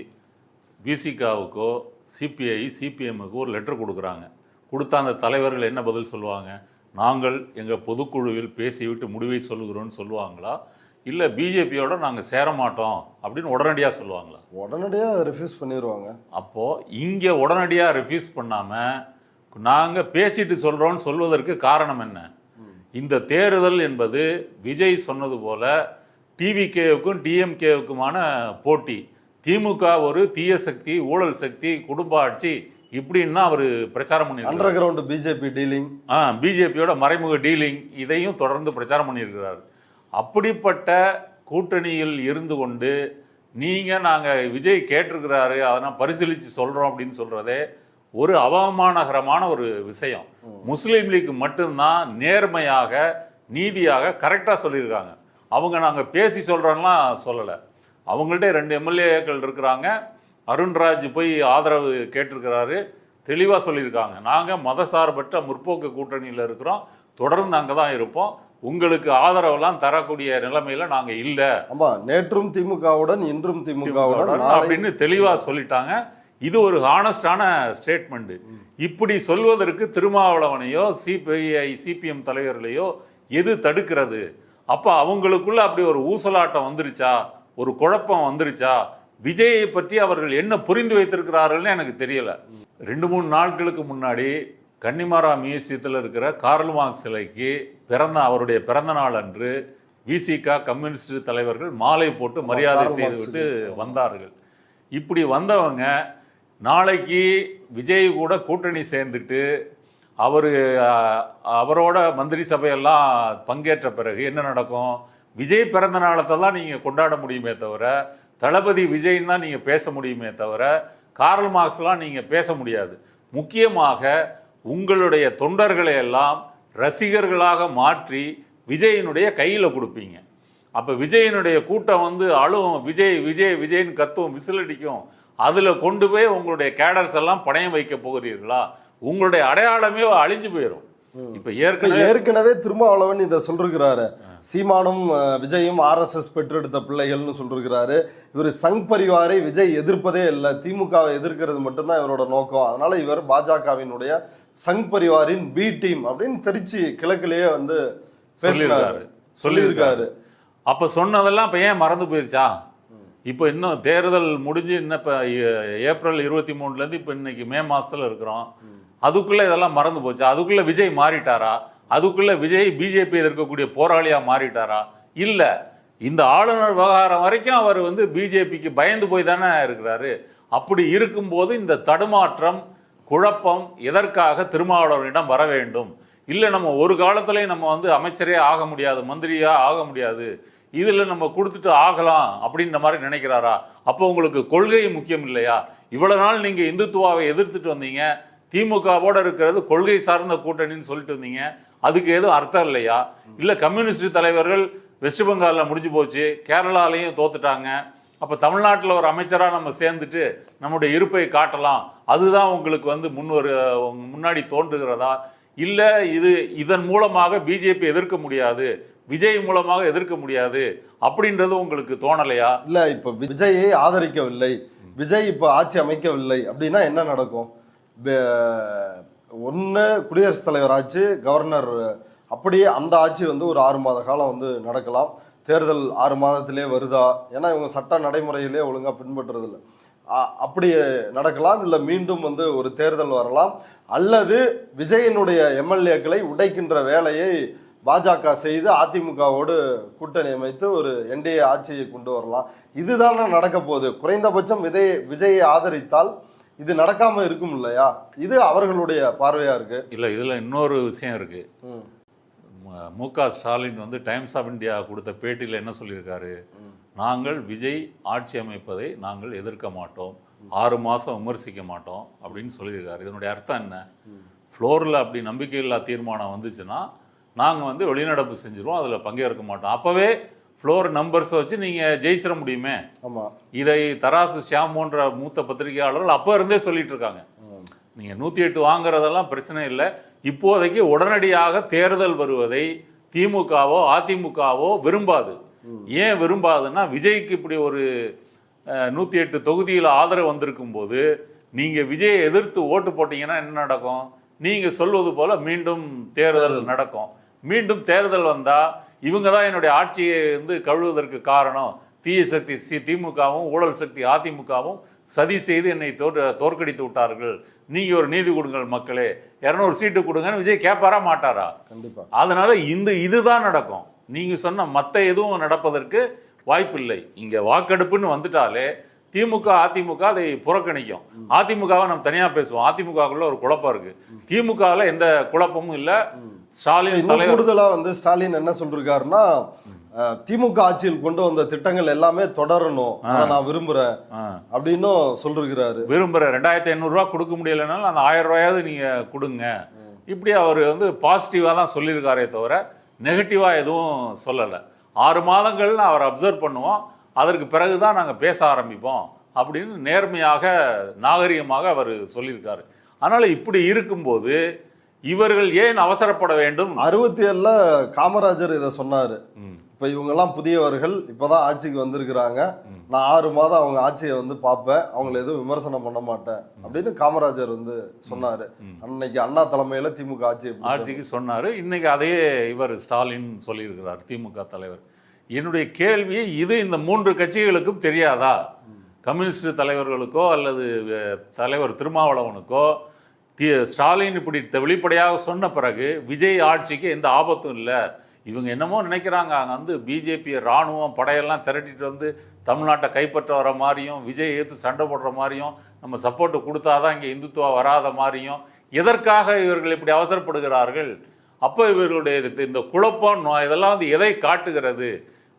பிசிகாவுக்கோ சிபிஐ சிபிஎம்முக்கு ஒரு லெட்டர் கொடுக்குறாங்க. கொடுத்தா அந்த தலைவர்கள் என்ன பதில் சொல்லுவாங்க? நாங்கள் எங்கள் பொதுக்குழுவில் பேசிவிட்டு முடிவை சொல்லுகிறோன்னு சொல்லுவாங்களா, இல்லை பிஜேபியோட நாங்கள் சேர மாட்டோம் அப்படின்னு உடனடியாக சொல்லுவாங்களா? உடனடியாக ரிஃப்யூஸ் பண்ணிடுவாங்க. அப்போது இங்கே உடனடியாக ரிஃப்யூஸ் பண்ணாமல் நாங்கள் பேசிட்டு சொல்கிறோன்னு சொல்வதற்கு காரணம் என்ன? இந்த தேர்தல் என்பது விஜய் சொன்னது போல டிவிகேவுக்கும் டிஎம்கேவுக்குமான போட்டி. திமுக ஒரு தீய சக்தி, ஊழல் சக்தி, குடும்ப ஆட்சி இப்படின்னு தான் அவர் பிரச்சாரம் பண்ணியிருக்காரு. அண்டர் கிரவுண்ட் பிஜேபி டீலிங், பிஜேபியோட மறைமுக டீலிங், இதையும் தொடர்ந்து பிரச்சாரம் பண்ணியிருக்கிறார். அப்படிப்பட்ட கூட்டணியில் இருந்து கொண்டு நீங்கள் நாங்கள் விஜய் கேட்டிருக்கிறாரு அதனால் பரிசீலித்து சொல்கிறோம் அப்படின்னு சொல்கிறதே ஒரு அவமானகரமான ஒரு விஷயம். முஸ்லீம் லீக் மட்டும்தான் நேர்மையாக நீதியாக கரெக்டாக சொல்லியிருக்காங்க. அவங்க நாங்கள் பேசி சொல்கிறோம்லாம் சொல்லலை. அவங்கள்ட்ட 2 எம்எல்ஏக்கள் இருக்கிறாங்க. அருண்ராஜ் போய் ஆதரவு கேட்டிருக்கிறாரு, தெளிவாக சொல்லியிருக்காங்க. நாங்கள் மதசார்பற்ற முற்போக்கு கூட்டணியில் இருக்கிறோம், தொடர்ந்து அங்கே தான் இருப்போம், உங்களுக்கு ஆதரவெல்லாம் தரக்கூடிய நிலைமையில நாங்கள் இல்லை. ஆமாம், நேற்றும் திமுகவுடன் இன்றும் திமுகவுடன் அப்படின்னு தெளிவாக சொல்லிட்டாங்க. இது ஒரு ஹானஸ்டான ஸ்டேட்மெண்ட். இப்படி சொல்வதற்கு திருமாவளவனையோ சிபிஐ சிபிஎம் தலைவர்களையோ எது தடுக்கிறது? அப்போ அவங்களுக்குள்ள அப்படி ஒரு ஊசலாட்டம் வந்துருச்சா, ஒரு குழப்பம் வந்துருச்சா? விஜயை பற்றி அவர்கள் என்ன புரிந்து வைத்திருக்கிறார்கள்னு எனக்கு தெரியல. 2-3 நாட்களுக்கு முன்னாடி கன்னிமாரா மியூசியத்தில் இருக்கிற கார்ல் மார்க்ஸ் சிலைக்கு அவருடைய பிறந்த நாள் அன்று விசிக கம்யூனிஸ்ட் தலைவர்கள் மாலை போட்டு மரியாதை செய்துவிட்டு வந்தார்கள். இப்படி வந்தவங்க நாளைக்கு விஜய் கூட கூட்டணி சேர்ந்துட்டு அவரோட மந்திரி சபையெல்லாம் பங்கேற்ற பிறகு என்ன நடக்கும்? விஜய் பிறந்த நாளத்தை தான் நீங்கள் கொண்டாட முடியுமே தவிர, தளபதி விஜய்ன்னு தான் நீங்கள் பேச முடியுமே தவிர, கார்ல் மார்க்ஸ்லாம் நீங்கள் பேச முடியாது. முக்கியமாக உங்களுடைய தொண்டர்களை எல்லாம் ரசிகர்களாக மாற்றி விஜயினுடைய கையில் கொடுப்பீங்க. அப்போ விஜயினுடைய கூட்டம் வந்து அழுவும், விஜய் விஜய் விஜய்னு கத்தும், விசிலடிக்கும். அதில் கொண்டு போய் உங்களுடைய கேடர்ஸ் எல்லாம் பணையம் வைக்க போகிறீர்களா? உங்களுடைய அடையாளமே அழிஞ்சு போயிடும். இப்ப ஏற்கனவே திருமாவளவன் இதை சொல்லிருக்கிறாரு. சீமானும் விஜயும் RSS பெற்றெடுத்த பிள்ளைகள்னு சொல்லிருக்கிறாரு. இவர் சங் பரிவாரை விஜய் எதிர்ப்பதே இல்லை, திமுகவை எதிர்க்கிறது மட்டும்தான் இவரோட நோக்கம். அதனால இவர் பாஜகவினுடைய சங் பரிவாரின் பி டீம் அப்படின்னு திருச்சி கிழக்கிலேயே வந்து சொல்லியிருக்காரு. அப்ப சொன்னதெல்லாம் இப்ப ஏன் மறந்து போயிருச்சா? இப்போ இன்னும் தேர்தல் முடிஞ்சு இன்னும் இப்போ ஏப்ரல் 23 இப்போ இன்னைக்கு மே மாசத்துல இருக்கிறோம். அதுக்குள்ள இதெல்லாம் மறந்து போச்சா? அதுக்குள்ள விஜய் மாறிட்டாரா? அதுக்குள்ள விஜய் பிஜேபி எதிர்க்கக்கூடிய போராளியா மாறிட்டாரா? இல்ல, இந்த ஆளுநர் விவகாரம் வரைக்கும் அவர் வந்து பிஜேபிக்கு பயந்து போய் தானே இருக்கிறாரு. அப்படி இருக்கும்போது இந்த தடுமாற்றம், குழப்பம் எதற்காக திருமாவளவனிடம் வர வேண்டும்? இல்லை, நம்ம ஒரு காலத்திலேயே நம்ம வந்து அமைச்சரே ஆக முடியாது, மந்திரியா ஆக முடியாது, இதில் நம்ம கொடுத்துட்டு ஆகலாம் அப்படின்ற மாதிரி நினைக்கிறாரா? அப்போ உங்களுக்கு கொள்கை முக்கியம் இல்லையா? இவ்வளவு நாள் நீங்க இந்துத்துவாவை எதிர்த்துட்டு வந்தீங்க, திமுகவோட இருக்கிறது கொள்கை சார்ந்த கூட்டணின்னு சொல்லிட்டு வந்தீங்க, அதுக்கு எதுவும் அர்த்தம் இல்லையா? இல்லை, கம்யூனிஸ்ட் தலைவர்கள் வெஸ்ட் பெங்காலில் முடிஞ்சு போச்சு, கேரளாலையும் தோத்துட்டாங்க, அப்போ தமிழ்நாட்டில் ஒரு அமைச்சராக நம்ம சேர்ந்துட்டு நம்முடைய இருப்பை காட்டலாம், அதுதான் உங்களுக்கு வந்து முன்னாடி தோன்றுகிறதா? இல்லை, இதன் மூலமாக பிஜேபி எதிர்க்க முடியாது, விஜய் மூலமாக எதிர்க்க முடியாது அப்படின்றது உங்களுக்கு தோணலையா? இல்லை, இப்போ விஜயை ஆதரிக்கவில்லை, விஜய் இப்போ ஆட்சி அமைக்கவில்லை அப்படின்னா என்ன நடக்கும்? ஒன்று குடியரசுத் தலைவர் ஆட்சி, கவர்னர், அப்படியே அந்த ஆட்சி வந்து ஒரு 6 மாத காலம் வந்து நடக்கலாம். தேர்தல் 6 மாதத்திலே வருதா? ஏன்னா இவங்க சட்ட நடைமுறையிலே ஒழுங்காக பின்பற்றுறதில்லை. அப்படி நடக்கலாம். இல்லை மீண்டும் வந்து ஒரு தேர்தல் வரலாம். அல்லது விஜயனுடைய எம்எல்ஏக்களை உடைக்கின்ற வேலையை பாஜக செய்து அதிமுகவோடு கூட்டணி அமைத்து ஒரு என்டிஏ ஆட்சியை கொண்டு வரலாம். இதுதானே நடக்க போகுது. குறைந்தபட்சம் விஜயை ஆதரித்தால் இது நடக்காம இருக்கும் இல்லையா? இது அவர்களுடைய பார்வையா இருக்கு. இல்லை, இதுல இன்னொரு விஷயம் இருக்கு. மு.க. ஸ்டாலின் வந்து டைம்ஸ் ஆஃப் இந்தியா கொடுத்த பேட்டியில் என்ன சொல்லியிருக்காரு? நாங்கள் விஜய் ஆட்சி அமைப்பதை நாங்கள் எதிர்க்க மாட்டோம் 6 மாதம் விமர்சிக்க மாட்டோம் அப்படின்னு சொல்லியிருக்காரு. இதனுடைய அர்த்தம் என்ன? ஃப்ளோரில் அப்படி நம்பிக்கையில்லா தீர்மானம் வந்துச்சுன்னா நாங்கள் வந்து வெளிநடப்பு செஞ்சிருவோம், அதில் பங்கேற்க மாட்டோம். அப்போவே ஃப்ளோர் நம்பர்ஸை வச்சு நீங்கள் ஜெயிச்சிட முடியுமே. ஆமாம், இதை தராசு ஷியாம் போன்ற மூத்த பத்திரிகையாளர்கள் அப்போ இருந்தே சொல்லிட்டு இருக்காங்க. நீங்கள் 108 வாங்குறதெல்லாம் பிரச்சனை இல்லை, இப்போதைக்கு உடனடியாக தேர்தல் வருவதை திமுகவோ அதிமுகவோ விரும்பாது. ஏன் விரும்பாதுன்னா, விஜய்க்கு இப்படி ஒரு 108 தொகுதியில் ஆதரவு வந்திருக்கும் போது நீங்கள் விஜயை எதிர்த்து ஓட்டு போட்டீங்கன்னா என்ன நடக்கும்? நீங்கள் சொல்வது போல மீண்டும் தேர்தல் நடக்கும். மீண்டும் தேர்தல் வந்தால் இவங்க தான் என்னுடைய ஆட்சியை வந்து கழுவுவதற்கு காரணம், தீய சக்தி திமுகவும் ஊழல் சக்தி அதிமுகவும் சதி செய்து என்னை தோற்கடித்து விட்டார்கள், நீங்கள் ஒரு நீதி கொடுங்கள் மக்களே, 200 சீட்டு கொடுங்கன்னு விஜய் கேட்பாரா மாட்டாரா? கண்டிப்பாக. அதனால இதுதான் நடக்கும். நீங்கள் சொன்ன மற்ற எதுவும் நடப்பதற்கு வாய்ப்பில்லை. இங்கே வாக்கெடுப்புன்னு வந்துட்டாலே திமுக அதிமுக அதை புறக்கணிக்கும். அதிமுகவை நம்ம தனியாக பேசுவோம், அதிமுகக்குள்ள ஒரு குழப்பம் இருக்கு, திமுகவில் எந்த குழப்பமும் இல்லை. ஸ்டாலின் தலைவர் கூடுதலா வந்து ஸ்டாலின் என்ன சொல்றாருன்னா, திமுக ஆட்சியில் கொண்டு வந்த திட்டங்கள் எல்லாமே தொடரணும், அதை நான் விரும்புறேன் அப்படின்னு சொல்லிருக்கிறாரு. விரும்புறேன், 2500 ரூபா கொடுக்க முடியலைனாலும் அந்த 1000 ரூபாயாவது நீங்க கொடுங்க, இப்படி அவர் வந்து பாசிட்டிவா தான் சொல்லியிருக்காரே தவிர நெகட்டிவா எதுவும் சொல்லலை. 6 மாதங்கள்னு அவர் அப்சர்வ் பண்ணுவோம், அதற்கு பிறகுதான் நாங்கள் பேச ஆரம்பிப்போம் அப்படின்னு நேர்மையாக நாகரிகமாக அவர் சொல்லியிருக்காரு. அதனால இப்படி இருக்கும்போது இவர்கள் ஏன் அவசரப்பட வேண்டும்? 67ல காமராஜர் இதை சொன்னாரு. இப்ப இவங்க எல்லாம் புதியவர்கள், இப்பதான் ஆட்சிக்கு வந்திருக்கிறாங்க, நான் 6 மாதம் அவங்க ஆட்சியை வந்து பார்ப்பேன், அவங்களை எதுவும் விமர்சனம் பண்ண மாட்டேன் அப்படின்னு காமராஜர் வந்து சொன்னாரு. அன்னைக்கு அண்ணா தலைமையில திமுக ஆட்சிக்கு சொன்னாரு. இன்னைக்கு அதையே இவர் ஸ்டாலின் சொல்லியிருக்கிறார், திமுக தலைவர். என்னுடைய கேள்வி, இது இந்த 3 கட்சிகளுக்கும் தெரியாதா? கம்யூனிஸ்ட் தலைவர்களுக்கோ அல்லது தலைவர் திருமாவளவனுக்கோ ஸ்டாலின் இப்படி வெளிப்படையாக சொன்ன பிறகு விஜய் ஆட்சிக்கு எந்த ஆபத்தும் இல்லை. இவங்க என்னமோ நினைக்கிறாங்க, அங்கே வந்து பிஜேபி இராணுவம் படையெல்லாம் திரட்டிட்டு வந்து தமிழ்நாட்டை கைப்பற்ற வர மாதிரியும், விஜய் ஏற்று சண்டை போடுற மாதிரியும், நம்ம சப்போர்ட்டு கொடுத்தாதான் இங்கே இந்துத்துவா வராத மாதிரியும், எதற்காக இவர்கள் இப்படி அவசரப்படுகிறார்கள்? அப்போ இவர்களுடைய இந்த குழப்பம் இதெல்லாம் வந்து எதை காட்டுகிறது?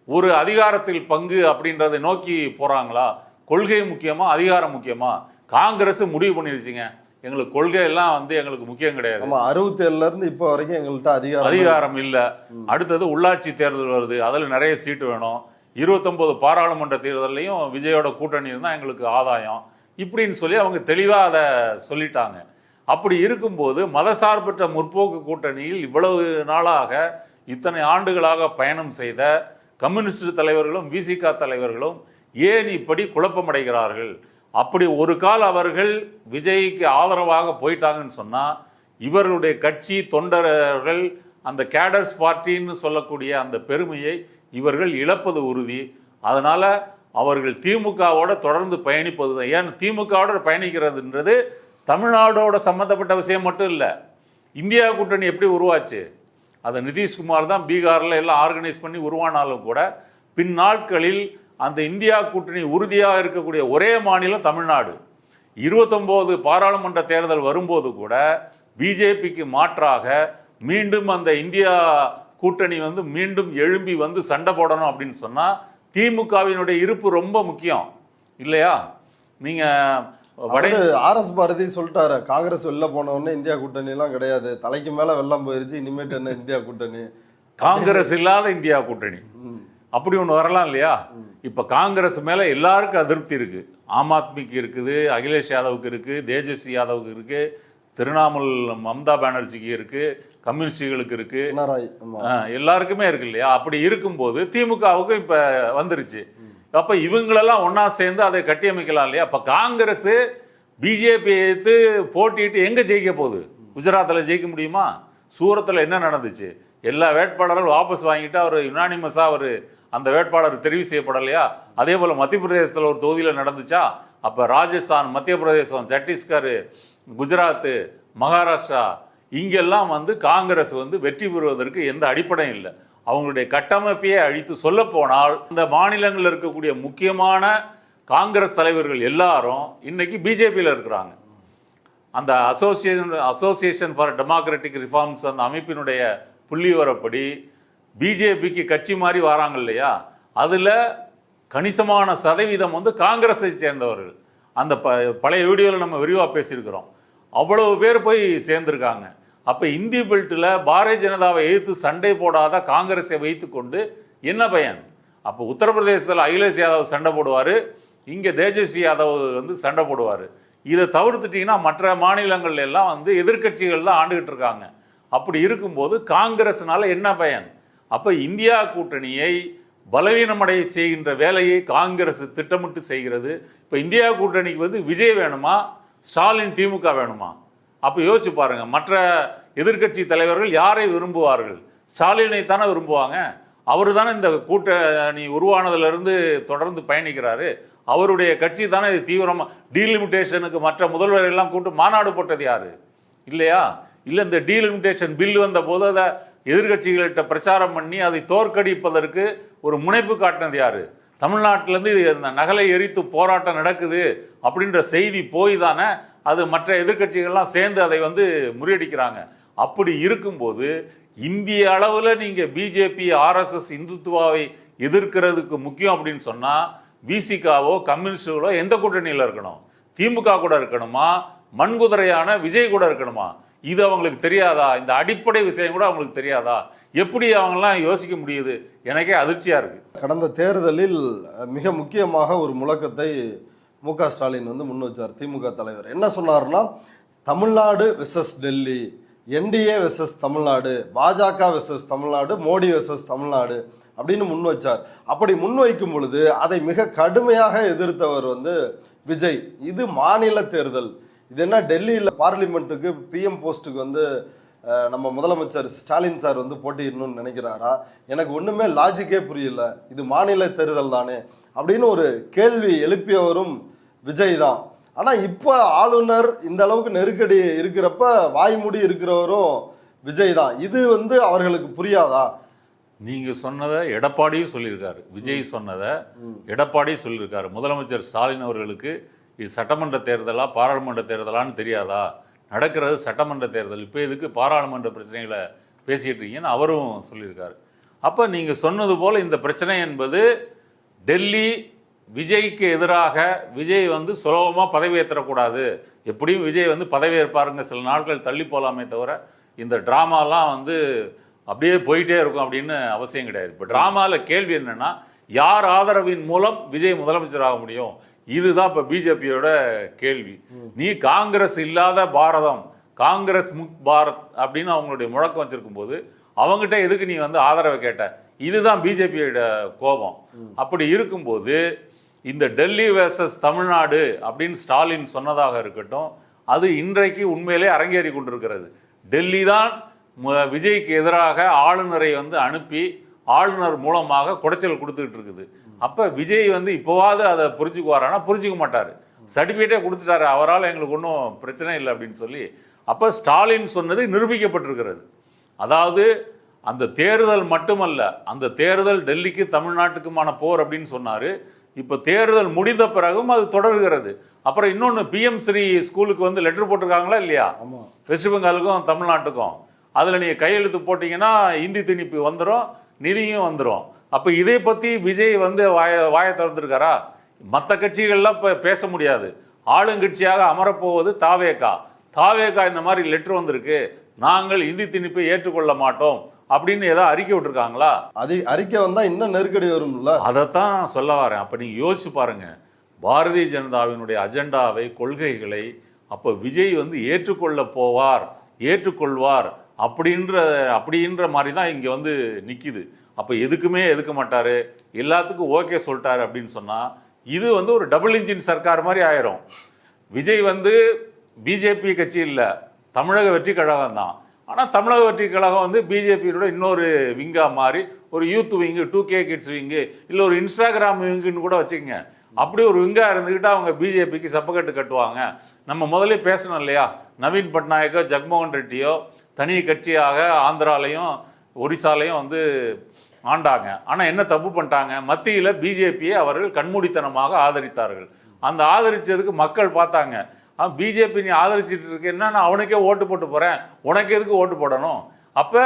ஒரு அதிகாரத்தில் பங்கு அப்படின்றதை நோக்கி போகிறாங்களா? கொள்கை முக்கியமா அதிகாரம் முக்கியமா? காங்கிரஸ் முடிவு பண்ணிருச்சுங்க, எங்களுக்கு கொள்கை எல்லாம் வந்து எங்களுக்கு முக்கியம் கிடையாது, 67ல இருந்து இப்போ வரைக்கும் எங்கள்கிட்ட அதிகாரம் இல்லை. அடுத்தது உள்ளாட்சி தேர்தல் வருது, அதில் நிறைய சீட்டு வேணும், 29 பாராளுமன்ற தேர்தலையும் விஜயோட கூட்டணி இருந்தால் எங்களுக்கு ஆதாயம், இப்படின்னு சொல்லி அவங்க தெளிவாக அதை சொல்லிட்டாங்க. அப்படி இருக்கும்போது மதசார்பற்ற முற்போக்கு கூட்டணியில் இவ்வளவு நாளாக இத்தனை ஆண்டுகளாக பயணம் செய்த கம்யூனிஸ்ட் தலைவர்களும் விசிக தலைவர்களும் ஏன் இப்படி குழப்பமடைகிறார்கள்? அப்படி ஒரு கால் அவர்கள் விஜய்க்கு ஆதரவாக போயிட்டாங்கன்னு சொன்னால் இவர்களுடைய கட்சி தொண்டர்கள் அந்த கேடர்ஸ் பார்ட்டின்னு சொல்லக்கூடிய அந்த பெருமையை இவர்கள் இழப்பது உறுதி. அதனால் அவர்கள் திமுகவோட தொடர்ந்து பயணிப்பது தான். ஏன் திமுகவோட பயணிக்கிறதுன்றது தமிழ்நாடோட சம்மந்தப்பட்ட விஷயம் மட்டும் இல்லை. இந்தியா கூட்டணி எப்படி உருவாச்சு? அதை நிதிஷ்குமார் தான் பீகாரில் எல்லாம் ஆர்கனைஸ் பண்ணி உருவானாலும் கூட பின் நாட்களில் அந்த இந்தியா கூட்டணி உறுதியாக இருக்கக்கூடிய ஒரே மாநிலம் தமிழ்நாடு. 29 பாராளுமன்ற தேர்தல் வரும்போது கூட பிஜேபிக்கு மாற்றாக மீண்டும் அந்த இந்தியா கூட்டணி வந்து மீண்டும் எழும்பி வந்து சண்டை போடணும் அப்படின்னு சொன்னால் திமுகவினுடைய இருப்பு ரொம்ப முக்கியம் இல்லையா? நீங்கள் ஆர்எஸ் பாரதி சொல்லிட்டாரு, காங்கிரஸ் வெளில போன உடனே இந்தியா கூட்டணி எல்லாம் கிடையாது, தலைக்கு மேல வெள்ளம் போயிருச்சு, இனிமேட்டு என்ன இந்தியா கூட்டணி, காங்கிரஸ் இல்லாத இந்தியா கூட்டணி அப்படி ஒன்று வரலாம் இல்லையா? இப்போ காங்கிரஸ் மேலே எல்லாருக்கும் அதிருப்தி இருக்குது. ஆம் ஆத்மிக்கு இருக்குது, அகிலேஷ் யாதவுக்கு இருக்குது, தேஜஸ்வி யாதவுக்கு இருக்குது, திரிணாமுல் மம்தா பானர்ஜிக்கு இருக்குது, கம்யூனிஸ்டுகளுக்கு இருக்குது, எல்லாருக்குமே இருக்கு இல்லையா? அப்படி இருக்கும்போது திமுகவுக்கு இப்போ வந்துருச்சு. அப்போ இவங்களெல்லாம் ஒன்றா சேர்ந்து அதை கட்டியமைக்கலாம் இல்லையா? அப்போ காங்கிரஸ் பிஜேபி எடுத்து போட்டிட்டு எங்கே ஜெயிக்க போகுது? குஜராத்தில் ஜெயிக்க முடியுமா? சூரத்தில் என்ன நடந்துச்சு? எல்லா வேட்பாளர்களும் வாபஸ் வாங்கிட்டு அவர் யுனானிமஸாக அவர் அந்த வேட்பாளர் தெரிவு செய்யப்படலையா? அதே போல் மத்திய பிரதேசத்தில் ஒரு தொகுதியில் நடந்துச்சா? அப்போ ராஜஸ்தான், மத்திய பிரதேசம், சத்தீஸ்கர், குஜராத்து, மகாராஷ்டிரா இங்கெல்லாம் வந்து காங்கிரஸ் வந்து வெற்றி பெறுவதற்கு எந்த அடிப்படையும் இல்லை. அவங்களுடைய கட்டமைப்பையே அழித்து சொல்ல போனால் இந்த மாநிலங்களில் இருக்கக்கூடிய முக்கியமான காங்கிரஸ் தலைவர்கள் எல்லாரும் இன்னைக்கு பிஜேபியில் இருக்கிறாங்க. அந்த அசோசியேஷன் ஃபார் டெமோக்ராட்டிக் ரிஃபார்ம்ஸ் அந்த அமைப்பினுடைய புள்ளிவரப்படி பிஜேபிக்கு கட்சி மாதிரி வராங்க இல்லையா? அதில் கணிசமான சதவீதம் வந்து காங்கிரஸை சேர்ந்தவர்கள். அந்த பழைய வீடியோவில் நம்ம விரிவாக பேசியிருக்கிறோம். அவ்வளவு பேர் போய் சேர்ந்துருக்காங்க. அப்போ இந்தி பெல்ட்டில் பாரதிய ஜனதாவை எதிர்த்து சண்டை போடாத காங்கிரஸை வைத்து கொண்டு என்ன பயன்? அப்போ உத்தரப்பிரதேசத்தில் அகிலேஷ் யாதவ் சண்டை போடுவார், இங்கே தேஜஸ்வி யாதவ் வந்து சண்டை போடுவார். இதை தவிர்த்துட்டிங்கன்னா மற்ற மாநிலங்கள்ல எல்லாம் வந்து எதிர்க்கட்சிகள் தான் ஆண்டுகிட்டு இருக்காங்க. அப்படி இருக்கும்போது காங்கிரஸ்னால என்ன பயன்? அப்போ இந்தியா கூட்டணியை பலவீனமடைய செய்கின்ற வேலையை காங்கிரஸ் திட்டமிட்டு செய்கிறது. இப்போ இந்தியா கூட்டணிக்கு வந்து விஜய் வேணுமா, ஸ்டாலின் திமுக வேணுமா? அப்போ யோசிச்சு பாருங்க, மற்ற எதிர்க்கட்சி தலைவர்கள் யாரை விரும்புவார்கள்? ஸ்டாலினை தானே விரும்புவாங்க. அவர் தானே இந்த கூட்டணி உருவானதுலேருந்து தொடர்ந்து பயணிக்கிறாரு. அவருடைய கட்சி தானே இது தீவிரமாக டீலிமிட்டேஷனுக்கு மற்ற முதல்வர்கள் எல்லாம் கூட்டு மாநாடு போட்டது யாரு? இல்லையா? இல்லை, இந்த டீலிமிட்டேஷன் பில் வந்த போது அதை எதிர்கட்சிகள்கிட்ட பிரச்சாரம் பண்ணி அதை தோற்கடிப்பதற்கு ஒரு முனைப்பு காட்டினது யாரு? தமிழ்நாட்டிலேருந்து இந்த நகலை எரித்து போராட்டம் நடக்குது அப்படின்ற செய்தி போய் தானே அது மற்ற எதிர்கட்சிகள்லாம் சேர்ந்து அதை வந்து முறியடிக்கிறாங்க. அப்படி இருக்கும்போது இந்திய அளவில் நீங்கள் பிஜேபி ஆர்எஸ்எஸ் இந்துத்துவாவை எதிர்க்கிறதுக்கு முக்கியம் அப்படின்னு சொன்னால் விசிகாவோ கம்யூனிஸ்டுகளோ எந்த கூட்டணியில் இருக்கணும்? திமுக கூட இருக்கணுமா, மண்குதிரையான விஜய் கூட இருக்கணுமா? இது அவங்களுக்கு தெரியாதா? இந்த அடிப்படை விஷயம் கூட அவங்களுக்கு தெரியாதா? எப்படி அவங்கெல்லாம் யோசிக்க முடியுது? எனக்கே அதிர்ச்சியா இருக்கு. கடந்த தேர்தலில் மிக முக்கியமாக ஒரு முழக்கத்தை மு.க. ஸ்டாலின் வந்து முன் வச்சார். திமுக தலைவர் என்ன சொன்னார்னா, Tamil Nadu versus Delhi, NDA versus Tamil Nadu, பாஜக வெர்சஸ் தமிழ்நாடு, மோடி வெர்சஸ் தமிழ்நாடு அப்படின்னு முன் வச்சார். அப்படி முன்வைக்கும் பொழுது அதை மிக கடுமையாக எதிர்த்தவர் வந்து விஜய். இது மாநில தேர்தல், இது என்ன டெல்லியில் பார்லிமெண்ட்டுக்கு பிஎம் போஸ்ட்டுக்கு வந்து நம்ம முதலமைச்சர் ஸ்டாலின் சார் வந்து போட்டியிடணும்னு நினைக்கிறாரா? எனக்கு ஒன்றுமே லாஜிக்கே புரியல, இது மாநில தேர்தல் தானே அப்படின்னு ஒரு கேள்வி எழுப்பியவரும் விஜய் தான். ஆனால் இப்போ ஆளுநர் இந்த அளவுக்கு நெருக்கடி இருக்கிறப்ப வாய்மூடி இருக்கிறவரும் விஜய் தான். இது வந்து அவர்களுக்கு புரியாதா? நீங்க சொன்னதை எடப்பாடியும் சொல்லியிருக்காரு, விஜய் சொன்னதை எடப்பாடியும் சொல்லியிருக்காரு. முதலமைச்சர் ஸ்டாலின் அவர்களுக்கு இது சட்டமன்ற தேர்தலா பாராளுமன்ற தேர்தலான்னு தெரியாதா? நடக்கிறது சட்டமன்ற தேர்தல், இப்போ இதுக்கு பாராளுமன்ற பிரச்சனைகளை பேசிட்டு இருக்கீங்கன்னு அவரும் சொல்லியிருக்காரு. அப்போ நீங்கள் சொன்னது போல் இந்த பிரச்சனை என்பது டெல்லி விஜய்க்கு எதிராக விஜய் வந்து சுலபமாக பதவி ஏற்றக்கூடாது, எப்படியும் விஜய் வந்து பதவி ஏற்பாருங்க, சில நாட்கள் தள்ளி போகலாமே தவிர இந்த ட்ராமாலாம் வந்து அப்படியே போயிட்டே இருக்கும் அப்படின்னு அவசியம் கிடையாது. இப்போ ட்ராமாவில் கேள்வி என்னென்னா, யார் ஆதரவின் மூலம் விஜய் முதலமைச்சர் ஆக முடியும்? இதுதான் இப்போ பிஜேபியோட கேள்வி. நீ காங்கிரஸ் இல்லாத பாரதம், காங்கிரஸ் முக் பாரத் அப்படின்னு அவங்களுடைய முழக்கம் வச்சிருக்கும் போது அவங்ககிட்ட எதுக்கு நீ வந்து ஆதரவை கேட்ட? இதுதான் பிஜேபியோட கோபம். அப்படி இருக்கும்போது இந்த டெல்லி வேர்சஸ் தமிழ்நாடு அப்படின்னு ஸ்டாலின் சொன்னதாக இருக்கட்டும், அது இன்றைக்கு உண்மையிலே அரங்கேறி கொண்டிருக்கிறது. டெல்லி தான் விஜய்க்கு எதிராக ஆளுநரை வந்து அனுப்பி ஆளுநர் மூலமாக குடைச்சல் கொடுத்துக்கிட்டு இருக்குது. அப்போ விஜய் வந்து இப்போவாது அதை புரிஞ்சுக்குவாரானா? புரிஞ்சுக்க மாட்டார். சர்டிஃபிகேட்டே கொடுத்துட்டாரு, அவரால் எங்களுக்கு ஒன்றும் பிரச்சனை இல்லை அப்படின்னு சொல்லி. அப்போ ஸ்டாலின் சொன்னது நிரூபிக்கப்பட்டிருக்கிறது. அதாவது அந்த தேர்தல் மட்டுமல்ல, அந்த தேர்தல் டெல்லிக்கு தமிழ்நாட்டுக்குமான போர் அப்படின்னு சொன்னார். இப்போ தேர்தல் முடிந்த பிறகும் அது தொடர்கிறது. அப்புறம் இன்னொன்று, பிஎம் ஸ்ரீ ஸ்கூலுக்கு வந்து லெட்டர் போட்டிருக்காங்களா இல்லையா? வெஸ்ட் பெங்காலுக்கும் தமிழ்நாட்டுக்கும். அதில் நீங்கள் கையெழுத்து போட்டிங்கன்னா இந்தி திணிப்பு வந்துடும், நிதியும் வந்துடும். அப்போ இதை பற்றி விஜய் வந்து வாயை திறந்துருக்காரா? மற்ற கட்சிகள்லாம் இப்போ பேச முடியாது. ஆளுங்கட்சியாக அமரப்போவது தாவேகா. தாவேகா இந்த மாதிரி லெட்டர் வந்திருக்கு, நாங்கள் இந்தி திணிப்பை ஏற்றுக்கொள்ள மாட்டோம் அப்படின்னு ஏதாவது அறிக்கை விட்டுருக்காங்களா? அது அறிக்கை வந்தால் இன்னும் நெருக்கடி வரும்ல. அதைத்தான் நான் சொல்ல வரேன். அப்போ நீங்கள் யோசிச்சு பாருங்க, பாரதிய ஜனதாவினுடைய அஜெண்டாவை, கொள்கைகளை அப்போ விஜய் வந்து ஏற்றுக்கொள்ள போவார், ஏற்றுக்கொள்வார் அப்படின்ற மாதிரி தான் இங்கே வந்து நிற்கிது. அப்போ எதுக்குமே எதுக்க மாட்டார், எல்லாத்துக்கும் ஓகே சொல்லிட்டாரு அப்படின்னு சொன்னால் இது வந்து ஒரு டபுள் இன்ஜின் சர்க்கார் மாதிரி ஆயிரும். விஜய் வந்து பிஜேபி கட்சி இல்லை, தமிழக வெற்றி கழகம் தான். ஆனால் தமிழக வெற்றி கழகம் வந்து பிஜேபியோட இன்னொரு விங்கா மாதிரி, ஒரு youth wing, 2K kids wing, இல்லை ஒரு இன்ஸ்டாகிராம் விங்குன்னு கூட வச்சுக்கோங்க. அப்படி ஒரு விங்கா இருந்துக்கிட்டு அவங்க பிஜேபிக்கு சப்பக்கட்டு கட்டுவாங்க. நம்ம முதல்ல பேசணும் இல்லையா, நவீன் பட்நாயக்கோ ஜக்மோகன் ரெட்டியோ தனி கட்சியாக ஆந்திராலையும் ஒரிசாலையும் வந்து ஆண்டாங்க. ஆனால் என்ன தப்பு பண்ணிட்டாங்க? மத்தியில் பிஜேபியை அவர்கள் கண்மூடித்தனமாக ஆதரித்தார்கள். அந்த ஆதரித்ததுக்கு மக்கள் பார்த்தாங்க, பிஜேபி நீ ஆதரிச்சிட்டு இருக்கேன்னா நான் அவனுக்கே ஓட்டு போட்டு போகிறேன், உனக்கு எதுக்கு ஓட்டு போடணும்? அப்போ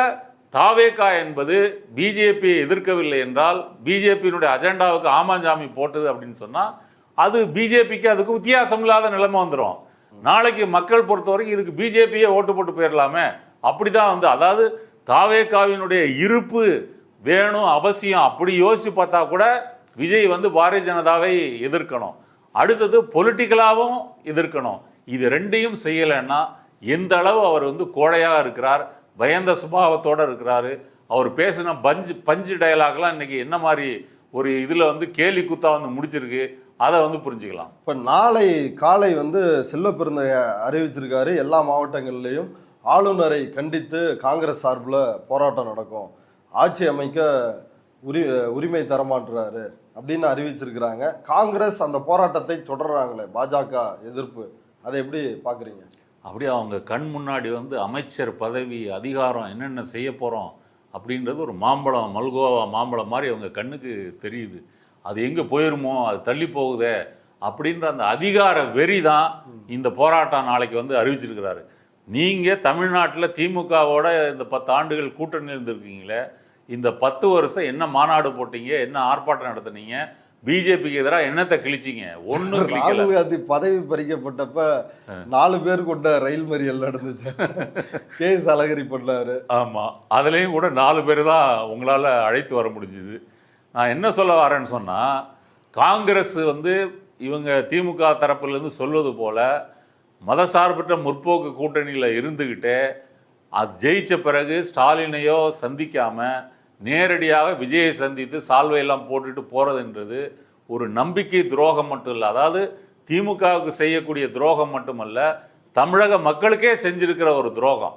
தாவேகா என்பது பிஜேபியை எதிர்க்கவில்லை என்றால், பிஜேபியினுடைய அஜெண்டாவுக்கு ஆமாஞ்சாமி போட்டது அப்படின்னு சொன்னால் அது பிஜேபிக்கு அதுக்கு வித்தியாசம் இல்லாத நிலைமை வந்துடும். நாளைக்கு மக்கள் பொறுத்த வரைக்கும் இதுக்கு பிஜேபியே ஓட்டு போட்டு போயிடலாமே, அப்படிதான் வந்து, அதாவது தாவேகாவினுடைய இருப்பு வேணும் அவசியம் அப்படி யோசிச்சு பார்த்தா கூட விஜய் வந்து பாரதிய ஜனதாவை எதிர்க்கணும், அடுத்தது பொலிட்டிக்கலாகவும் எதிர்க்கணும். இது ரெண்டையும் செய்யலைன்னா எந்த அளவு அவர் வந்து கோழையாக இருக்கிறார், பயந்த சுபாவத்தோடு இருக்கிறாரு. அவர் பேசின பஞ்சு டயலாக்லாம் இன்னைக்கு என்ன மாதிரி ஒரு இதில் வந்து கேலி குத்தா வந்து முடிச்சிருக்கு, அதை வந்து புரிஞ்சுக்கலாம். இப்போ நாளை காலை வந்து செல்வ பெருந்தகை அறிவிச்சிருக்காரு, எல்லா மாவட்டங்கள்லையும் ஆளுநரை கண்டித்து காங்கிரஸ் சார்பில் போராட்டம் நடக்கும், ஆட்சி அமைக்க உரிமை தரமாட்டுறாரு அப்படின்னு அறிவிச்சிருக்கிறாங்க. காங்கிரஸ் அந்த போராட்டத்தை தொடர்றாங்களே, பாஜக எதிர்ப்பு, அதை எப்படி பார்க்குறீங்க? அப்படியே அவங்க கண் முன்னாடி வந்து அமைச்சர் பதவி அதிகாரம் என்னென்ன செய்ய போகிறோம் அப்படின்றது ஒரு மாம்பழம், மல்கோவா மாம்பழம் மாதிரி அவங்க கண்ணுக்கு தெரியுது. அது எங்கே போயிருமோ, அது தள்ளி போகுதே அப்படின்ற அந்த அதிகார வெறி தான் இந்த போராட்டம் நாளைக்கு வந்து அறிவிச்சிருக்கிறாரு. நீங்கள் தமிழ்நாட்டில் திமுகவோட இந்த 10 ஆண்டுகள் கூட்டணி இருந்திருக்கீங்களே, இந்த 10 வருஷம் என்ன மாநாடு போட்டீங்க, என்ன ஆர்ப்பாட்டம் நடத்துனீங்க, பிஜேபிக்கு எதிராக என்னத்தை கிழிச்சிங்க? ஒன்றும் கிழிக்கல. ராகுல் காந்தி பதவி பறிக்கப்பட்டப்ப 4 பேர் கொண்ட ரயில் மறியல் நடந்துச்சு, கேஎஸ் அழகிரி பண்ணாரு. ஆமாம், அதுலேயும் கூட 4 பேர் தான் உங்களால் அழைத்து வர முடிஞ்சுது. நான் என்ன சொல்ல வரேன்னு சொன்னால், காங்கிரஸ் வந்து இவங்க திமுக தரப்புலேருந்து சொல்வது போல மதசார்பற்ற முற்போக்கு கூட்டணியில் இருந்துக்கிட்டே அது ஜெயிச்ச பிறகு ஸ்டாலினையோ சந்திக்காமல் நேரடியாக விஜயை சந்தித்து சால்வையெல்லாம் போட்டுட்டு போகிறதுன்றது ஒரு நம்பிக்கை துரோகம் மட்டும் இல்லை, அதாவது திமுகவுக்கு செய்யக்கூடிய துரோகம் மட்டுமல்ல, தமிழக மக்களுக்கே செஞ்சிருக்கிற ஒரு துரோகம்.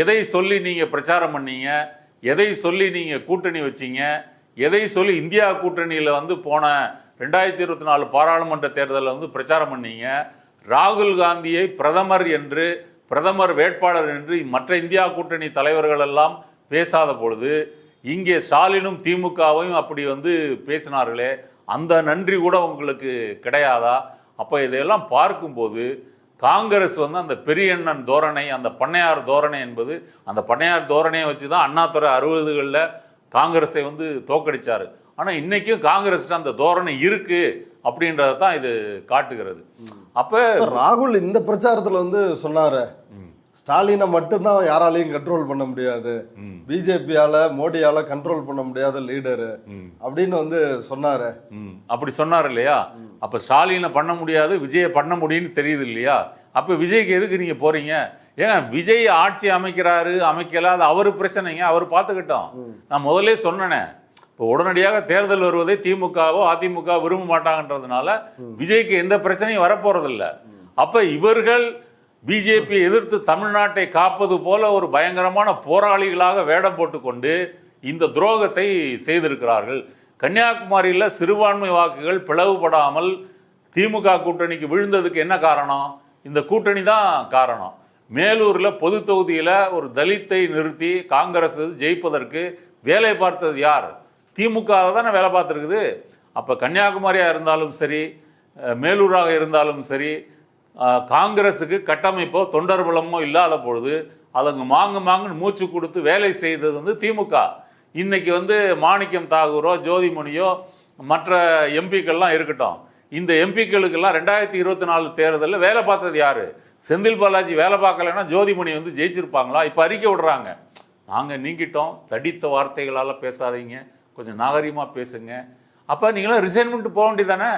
எதை சொல்லி நீங்கள் பிரச்சாரம் பண்ணீங்க, எதை சொல்லி நீங்கள் கூட்டணி வச்சீங்க, எதை சொல்லி இந்தியா கூட்டணியில் வந்து போன 2024 பாராளுமன்ற தேர்தலில் வந்து பிரச்சாரம் பண்ணீங்க, ராகுல் காந்தியை பிரதமர் என்று, பிரதமர் வேட்பாளர் என்று மற்ற இந்தியா கூட்டணி தலைவர்கள் எல்லாம் பேசாத பொழுது இங்கே ஸ்டாலினும் திமுகவும் அப்படி வந்து பேசினார்களே, அந்த நன்றி கூட உங்களுக்கு கிடையாதா? அப்போ இதையெல்லாம் பார்க்கும்போது காங்கிரஸ் வந்து அந்த பெரியண்ணன் தோரணை, அந்த பண்ணையார் தோரணை என்பது, அந்த பண்ணையார் தோரணையை வச்சு தான் அண்ணாதுரை 60களில் காங்கிரஸை வந்து தோக்கடிச்சாரு. ஆனால் இன்னைக்கும் காங்கிரஸ் அந்த தோரணை இருக்கு அப்படின்றத தான் இது காட்டுகிறது. அப்போ ராகுல் இந்த பிரச்சாரத்தில் வந்து சொன்னாரு, ஸ்டாலினை மட்டும்தான் யாராலையும் கண்ட்ரோல் பண்ண முடியாது, பிஜேபியால மோடியால கண்ட்ரோல் பண்ண முடியாத லீடரு அப்படின்னு வந்து சொன்னாரு. அப்படி சொன்னார் இல்லையா? அப்ப ஸ்டாலினை பண்ண முடியாது, விஜயை பண்ண முடியும்னு தெரியுது இல்லையா? அப்ப விஜய்க்கு எதுக்கு நீங்க போறீங்க? ஏங்க, விஜய் ஆட்சி அமைக்கிறாரு அமைக்கல, அது அவரு பிரச்சனைங்க, அவர் பார்த்துக்கிட்டோம். நான் முதல்ல சொன்னேனே, இப்போ உடனடியாக தேர்தல் வருவதை திமுகவோ அதிமுக விரும்ப மாட்டாங்கன்றதுனால விஜய்க்கு எந்த பிரச்சனையும் வரப்போறதில்ல. அப்ப இவர்கள் பிஜேபியை எதிர்த்து தமிழ்நாட்டை காப்பது போல ஒரு பயங்கரமான போராளிகளாக வேடம் போட்டுக்கொண்டு இந்த துரோகத்தை செய்திருக்கிறார்கள். கன்னியாகுமரியில் சிறுபான்மை வாக்குகள் பிளவுபடாமல் திமுக கூட்டணிக்கு விழுந்ததுக்கு என்ன காரணம்? இந்த கூட்டணி தான் காரணம். மேலூரில் பொது தொகுதியில் ஒரு தலித்தை நிறுத்தி காங்கிரஸ் ஜெயிப்பதற்கு வேலை பார்த்தது யார்? திமுக தானே வேலை பார்த்துருக்குது. அப்போ கன்னியாகுமரியாக இருந்தாலும் சரி, மேலூராக இருந்தாலும் சரி, காங்கிரஸுக்கு கட்டமைப்போ தொண்டர் பலமோ இல்லாத பொழுது அதுங்க மாங்குன்னு மூச்சு கொடுத்து வேலை செய்தது வந்து திமுக. இன்னைக்கு வந்து மாணிக்கம் தாகூரோ ஜோதிமணியோ மற்ற எம்பிக்கள்லாம் இருக்கட்டும், இந்த எம்பிக்களுக்கெல்லாம் 2024 தேர்தலில் வேலை பார்த்தது யாரு? செந்தில் பாலாஜி வேலை பார்க்கலன்னா ஜோதிமணி வந்து ஜெயிச்சிருப்பாங்களா? இப்போ அறிக்கை விடுறாங்க, நாங்கள் நீங்கிட்டோம், தடித்த வார்த்தைகளால் பேசாதீங்க, கொஞ்சம் நாகரிகமாக பேசுங்க. அப்போ நீங்களாம் ரிசைன் பண்ணிட்டு போக வேண்டியதானே?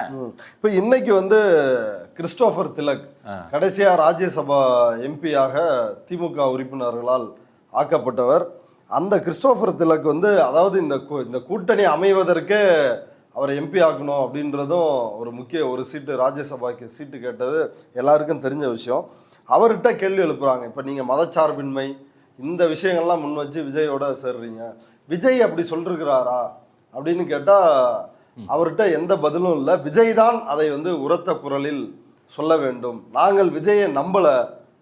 இப்போ இன்னைக்கு வந்து கிறிஸ்டோபர் திலக் கடைசியாக ராஜ்யசபா எம்பியாக திமுக உறுப்பினர்களால் ஆக்கப்பட்டவர். அந்த கிறிஸ்டோபர் திலக் வந்து, அதாவது இந்த கூட்டணி அமைவதற்கே அவரை எம்பி ஆக்கணும் அப்படின்றதும் ஒரு சீட்டு, ராஜ்யசபாக்கு சீட்டு கேட்டது எல்லாருக்கும் தெரிஞ்ச விஷயம். அவர்கிட்ட கேள்வி எழுப்புறாங்க, இப்போ நீங்கள் மதச்சார்பின்மை இந்த விஷயங்கள்லாம் முன் வச்சு விஜயோட சேர்றீங்க, விஜய் அப்படி சொல்லிருக்கிறாரா அப்படின்னு கேட்டால் அவர்கிட்ட எந்த பதிலும் இல்லை. விஜய் தான் அதை வந்து உரத்த குரலில் சொல்ல வேண்டும், நாங்கள் விஜயை நம்பல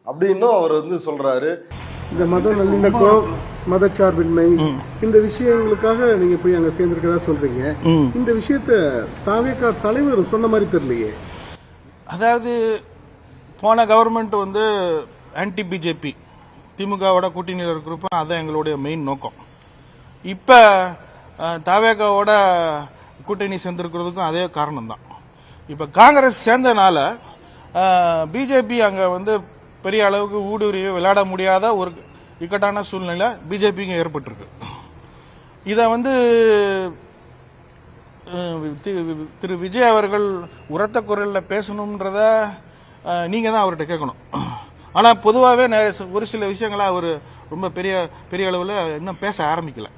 அப்படின்னும் அவர் வந்து சொல்றாரு. இந்த மத நல்லிணக்கம், மதச்சார்பின்மை, இந்த விஷயங்களுக்காக நீங்க போய் அங்க சேர்ந்திருக்கதா சொல்றீங்க. இந்த விஷயத்த தாவேகா தலைவர் சொன்ன மாதிரி தெரியலையே. அதாவது போன கவர்மெண்ட் வந்து ஆன்டி பிஜேபி, திமுகவோட கூட்டணியில் இருக்கிறப்ப அதான் எங்களுடைய மெயின் நோக்கம். இப்போ தாவேகாவோட கூட்டணி சேர்ந்திருக்கிறதுக்கும் அதே காரணம் தான். இப்போ காங்கிரஸ் சேர்ந்தனால பிஜேபி அங்கே வந்து பெரிய அளவுக்கு ஊடுருவி விளையாட முடியாத ஒரு இக்கட்டான சூழ்நிலை பிஜேபிக்கு ஏற்பட்டிருக்கு. இதை வந்து திரு விஜய் அவர்கள் உரத்த குரலில் பேசணுன்றத நீங்கள் தான் அவர்கிட்ட கேட்கணும். ஆனால் பொதுவாகவே ஒரு சில விஷயங்களை அவர் ரொம்ப பெரிய அளவில் இன்னும் பேச ஆரம்பிக்கல.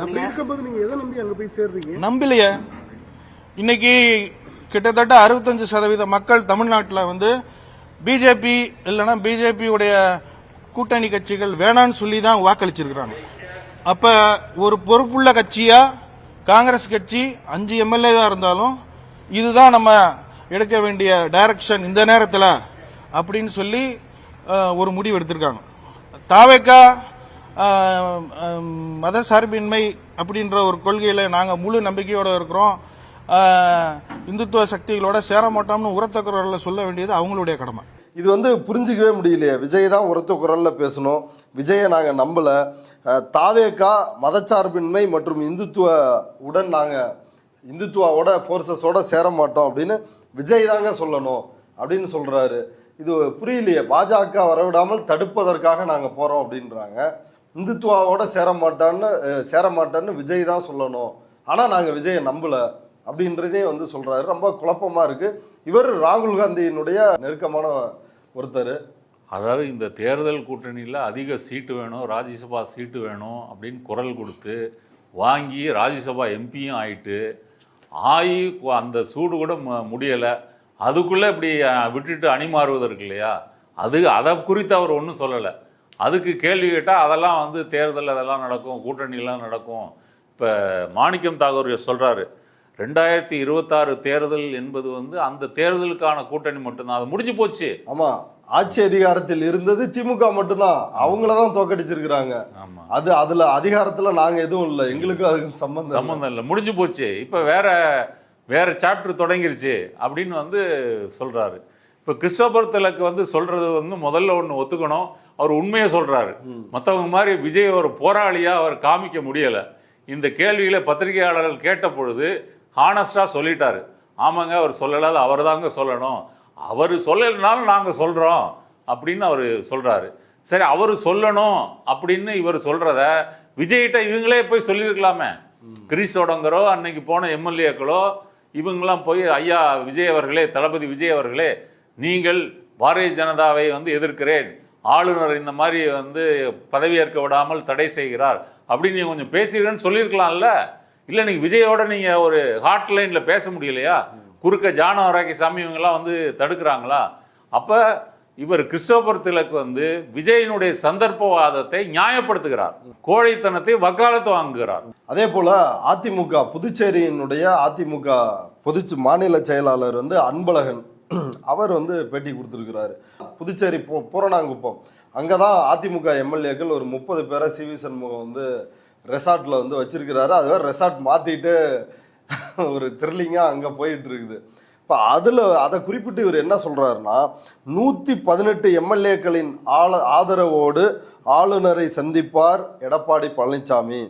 அப்படி இருக்கும்போது நீங்க எதை நம்பி அங்க போய் சேர்றீங்க? நம்பலையே. இன்னைக்கு கிட்டத்தட்ட 65% மக்கள் தமிழ்நாட்டில் வந்து பிஜேபி இல்லைன்னா பிஜேபியுடைய கூட்டணி கட்சிகள் வேணான்னு சொல்லி தான் வாக்களிச்சிருக்கிறாங்க. அப்போ ஒரு பொறுப்புள்ள கட்சியா காங்கிரஸ் கட்சி 5 எம்எல்ஏவா இருந்தாலும் இதுதான் நம்ம எடுக்க வேண்டிய டைரக்ஷன் இந்த நேரத்தில் அப்படின்னு சொல்லி ஒரு முடிவு எடுத்திருக்காங்க. தாவேகா மத சார்பின்மை அப்படின்ற ஒரு கொள்கையில் நாங்கள் முழு நம்பிக்கையோடு இருக்கிறோம், இந்துத்துவ சக்திகளோட சேர மாட்டோம்னு உரத்த குரலில் சொல்ல வேண்டியது அவங்களுடைய கடமை. இது வந்து புரிஞ்சிக்கவே முடியலையே. விஜய் தான் உரத்த குரலில் பேசணும், விஜயை நாங்கள் நம்பலை, தாவேகா மதச்சார்பின்மை மற்றும் இந்துத்துவாவோட ஃபோர்ஸஸோட சேர மாட்டோம் அப்படின்னு விஜய் தாங்க சொல்லணும் அப்படின்னு சொல்கிறாரு. இது புரியலையே. பாஜக வரவிடாமல் தடுப்பதற்காக நாங்கள் போகிறோம் அப்படின்றாங்க. இந்துத்துவாவோட சேர மாட்டான்னு விஜய் தான் சொல்லணும், ஆனால் நாங்கள் விஜயை நம்பலை அப்படின்றதே வந்து சொல்கிறாரு. ரொம்ப குழப்பமாக இருக்குது. இவர் ராகுல் காந்தியினுடைய நெருக்கமான ஒருத்தர். அதாவது இந்த தேர்தல் கூட்டணியில் அதிக சீட்டு வேணும், ராஜ்யசபா சீட்டு வேணும் அப்படின்னு குரல் கொடுத்து வாங்கி ராஜ்யசபா எம்பியும் ஆயிட்டு அந்த சூடு கூட முடியலை. அதுக்குள்ளே இப்படி விட்டுட்டு அணிமாறுவதற்கு இல்லையா, அதை குறித்து அவர் ஒன்றும் சொல்லலை. அதுக்கு கேள்வி கேட்டால் அதெல்லாம் வந்து தேர்தல் அதெல்லாம் நடக்கும், கூட்டணியெல்லாம் நடக்கும். இப்போ மாணிக்கம் தாகூர் சொல்கிறாரு 2026 தேர்தல் என்பது வந்து அந்த தேர்தலுக்கான கூட்டணி மட்டும்தான், அது முடிஞ்சு போச்சு. ஆமாம், ஆட்சி அதிகாரத்தில் இருந்தது திமுக மட்டும்தான், அவங்கள தான் தோக்கடிச்சிருக்கிறாங்க. ஆமாம், அதில் அதிகாரத்தில் நாங்கள் எதுவும் இல்லை, எங்களுக்கு அதுக்கு சம்பந்தம் இல்லை, முடிஞ்சு போச்சு. இப்போ வேற சாப்டர் தொடங்கிருச்சு அப்படின்னு வந்து சொல்கிறாரு. இப்போ கிறிஸ்டோபர் திலக் வந்து சொல்கிறது வந்து முதல்ல ஒன்று ஒத்துக்கணும், அவர் உண்மையை சொல்கிறாரு. மற்றவங்க மாதிரி விஜய் ஒரு போராளியாக அவர் காமிக்க முடியலை. இந்த கேள்விகளை பத்திரிகையாளர்கள் கேட்ட பொழுது ஹானஸ்டாக சொல்லிட்டாரு. ஆமாங்க, அவர் சொல்லலாத, அவர் தாங்க சொல்லணும், அவர் சொல்லலைனாலும் நாங்கள் சொல்கிறோம் அப்படின்னு அவர் சொல்கிறாரு. சரி, அவர் சொல்லணும் அப்படின்னு இவர் சொல்கிறத விஜய்கிட்ட இவங்களே போய் சொல்லியிருக்கலாமே. கிரீஸோடங்கிறோ அன்னைக்கு போன எம்எல்ஏக்களோ இவங்கெல்லாம் போய் ஐயா விஜய் அவர்களே, தளபதி விஜய் அவர்களே, நீங்கள் பாரதிய ஜனதாவை வந்து எதிர்க்கிறேன், ஆளுநர் இந்த மாதிரி வந்து பதவியேற்க விடாமல் தடை செய்கிறார் அப்படின்னு நீங்கள் கொஞ்சம் பேசுகிறேன்னு சொல்லியிருக்கலாம்ல. இல்லை, நீங்கள் விஜயோட நீங்கள் ஒரு ஹாட்லைனில் பேச முடியலையா? குறுக்க ஜானோ ராக்கிசாமி இவங்கெல்லாம் வந்து தடுக்கிறாங்களா? அப்போ இவர் கிறிஸ்டோபர் திலக் வந்து விஜயினுடைய சந்தர்ப்பவாதத்தை நியாயப்படுத்துகிறார், கோழைத்தனத்தை வக்காலத்து வாங்குகிறார். அதே போல அதிமுக புதுச்சேரியினுடைய அதிமுக மாநில செயலாளர் வந்து அன்பழகன் அவர் வந்து பேட்டி கொடுத்துருக்கிறாரு. புதுச்சேரி பூரணாங்குப்பம் அங்கே தான் அதிமுக எம்எல்ஏக்கள் ஒரு 30 பேரை சிவி சண்முகம் வந்து ரெசார்ட்டில் வந்து வச்சிருக்கிறாரு. அது வேறு ரெசார்ட் மாற்றிட்டு ஒரு த்ரில்லிங்காக அங்கே போயிட்டு இருக்குது. இப்போ அதை குறிப்பிட்டு இவர் என்ன சொல்கிறாருன்னா, 118 எம்எல்ஏக்களின் ஆதரவோடு ஆளுநரை சந்திப்பார் எடப்பாடி பழனிசாமி,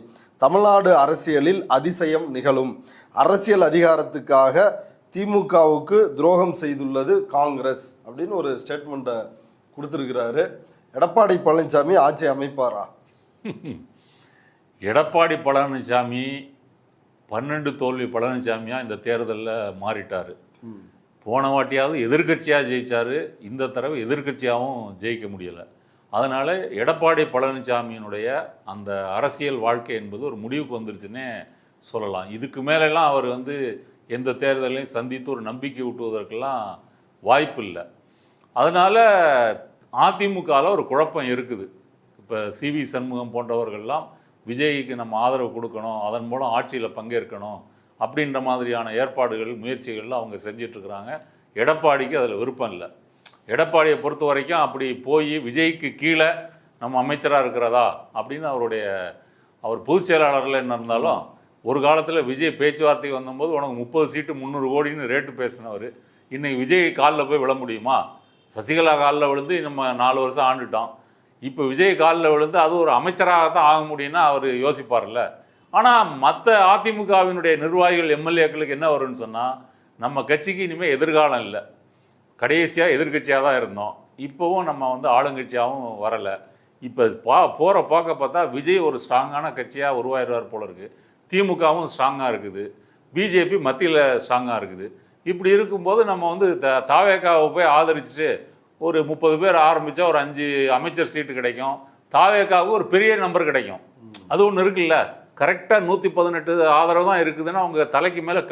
தமிழ்நாடு அரசியலில் அதிசயம் நிகழும், அரசியல் அதிகாரத்துக்காக திமுகவுக்கு துரோகம் செய்துள்ளது காங்கிரஸ் அப்படின்னு ஒரு ஸ்டேட்மெண்ட்டை கொடுத்துருக்கிறாரு. எடப்பாடி பழனிசாமி ஆட்சி அமைப்பாரா? எடப்பாடி பழனிசாமி 12 தோல்வி பழனிசாமியா இந்த தேர்தலில் மாறிட்டார். போன வாட்டியாவது எதிர்கட்சியாக ஜெயிச்சாரு, இந்த தடவை எதிர்கட்சியாகவும் ஜெயிக்க முடியலை. அதனால எடப்பாடி பழனிசாமியினுடைய அந்த அரசியல் வாழ்க்கை என்பது ஒரு முடிவுக்கு வந்துருச்சுன்னே சொல்லலாம். இதுக்கு மேலெல்லாம் அவர் வந்து எந்த தேர்தலையும் சந்தித்து ஒரு நம்பிக்கை ஊட்டுவதற்கெல்லாம் வாய்ப்பு இல்லை. அதனால அதிமுகவில் ஒரு குழப்பம் இருக்குது. இப்போ சிவி சண்முகம் போன்றவர்கள்லாம் விஜய்க்கு நம்ம ஆதரவு கொடுக்கணும், அதன் மூலம் ஆட்சியில் பங்கேற்கணும் அப்படின்ற மாதிரியான ஏற்பாடுகள் முயற்சிகள்லாம் அவங்க செஞ்சிட்ருக்கிறாங்க. எடப்பாடிக்கு அதில் விருப்பம் இல்லை. எடப்பாடியை பொறுத்த வரைக்கும் அப்படி போய் விஜய்க்கு கீழே நம்ம அமைச்சராக இருக்கிறதா அப்படின்னு அவர் பொதுச் செயலாளரில் என்ன இருந்தாலும் ஒரு காலத்தில் விஜய் பேச்சுவார்த்தைக்கு வந்தபோது உனக்கு 30 சீட்டு 300 கோடின்னு ரேட்டு பேசினவர் இன்னைக்கு விஜய் காலில் போய் விழ முடியுமா? சசிகலா காலில் விழுந்து நம்ம 4 வருஷம் ஆண்டுட்டோம். இப்போ விஜய் காலில் விழுந்து அது ஒரு அமைச்சராகத்தான் ஆக முடியும்னா அவர் யோசிப்பார்ல. ஆனால் மற்ற அதிமுகவினுடைய நிர்வாகிகள் எம்எல்ஏக்களுக்கு என்ன வரும்னு சொன்னால், நம்ம கட்சிக்கு இனிமேல் எதிர்காலம் இல்லை. கடைசியாக எதிர்கட்சியாக தான் இருந்தோம். இப்போவும் நம்ம வந்து ஆளுங்கட்சியாகவும் வரலை. இப்போ போகிற பார்த்தா விஜய் ஒரு ஸ்ட்ராங்கான கட்சியாக உருவாயிடுவார் போல இருக்குது. திமுகவும் ஸ்ட்ராங்காக இருக்குது, பிஜேபி மத்தியில் ஸ்ட்ராங்காக இருக்குது. இப்படி இருக்கும்போது நம்ம வந்து தாவேக்காவை போய் ஆதரிச்சுட்டு ஒரு 30 பேர் ஆரம்பித்தா ஒரு 5 அமைச்சர் சீட்டு கிடைக்கும். தாவேக்காவுக்கு ஒரு பெரிய நம்பர் கிடைக்கும். அது ஒன்று இருக்குல்ல, கரெக்டாக 118 ஆதரவு தான் இருக்குதுன்னா அவங்க தலைக்கு மேலே